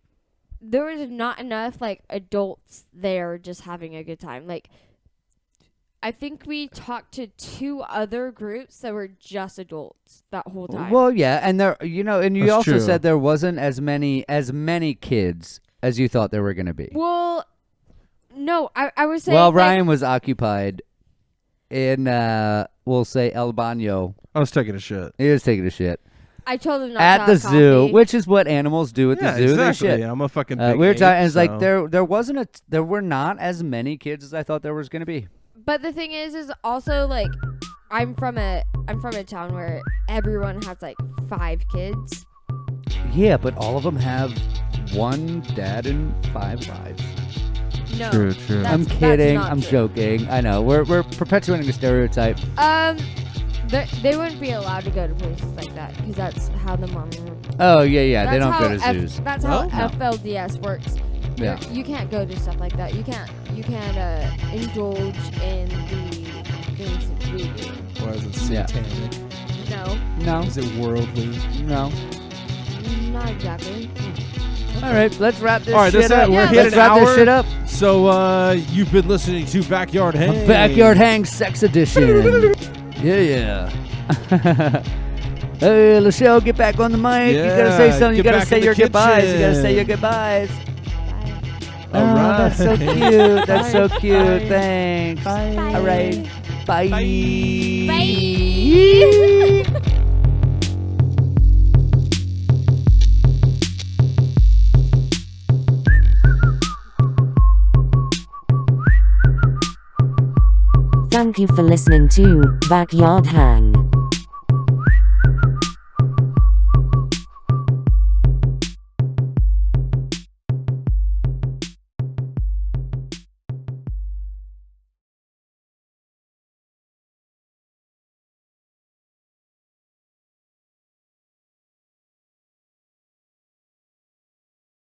there was not enough like adults there just having a good time. Like, I think we talked to 2 other groups that were just adults that whole time.
Well, yeah, and there, you know, and you
That's
also
true.
said there wasn't as many kids as you thought there were going to be.
Well, no, I was saying.
Well,
like,
Ryan was occupied in, we'll say El Baño.
I was taking a shit.
He was taking a shit
I told him not
at
to
the
have
zoo,
coffee.
which is what animals do at
Yeah,
the zoo.
exactly.
They shit.
I'm a fucking.
We
big
were
ape,
talking. It's
so.
like there were not as many kids as I thought there was going to be.
But the thing is also like, I'm from a town where everyone has like 5 kids.
Yeah, but all of them have one dad and 5 wives.
No,
True.
that's-
I'm
that's
kidding.
not
I'm
true.
joking. I know. We're perpetuating a stereotype.
They wouldn't be allowed to go to places like that because that's how the Mormon.
Oh yeah. They
that's
don't
how
go to zoos.
That's
No?
how FLDS works.
Yeah.
You can't go to stuff like that. You can't indulge in the things that we do.
Or is it
Yeah.
satanic?
No,
No.
Is it worldly?
No.
not exactly.
All right. Let's wrap this
All right,
shit
that's it.
up.
We're
Yeah,
hitting
Let's wrap
an
this
hour.
shit up.
So you've been listening to Backyard Hang.
Backyard Hang Sex Edition. yeah. Hey, Lachelle, get back on the mic. You gotta say
Yeah,
something. You
get
gotta
back
say
in the
your goodbyes. You gotta say
kitchen.
your goodbyes.
Bye.
Oh, that's so
Alright.
cute. That's so
Bye.
cute.
Bye.
Thanks.
Bye.
All right. Bye.
Bye.
Thank you for listening to Backyard Hang.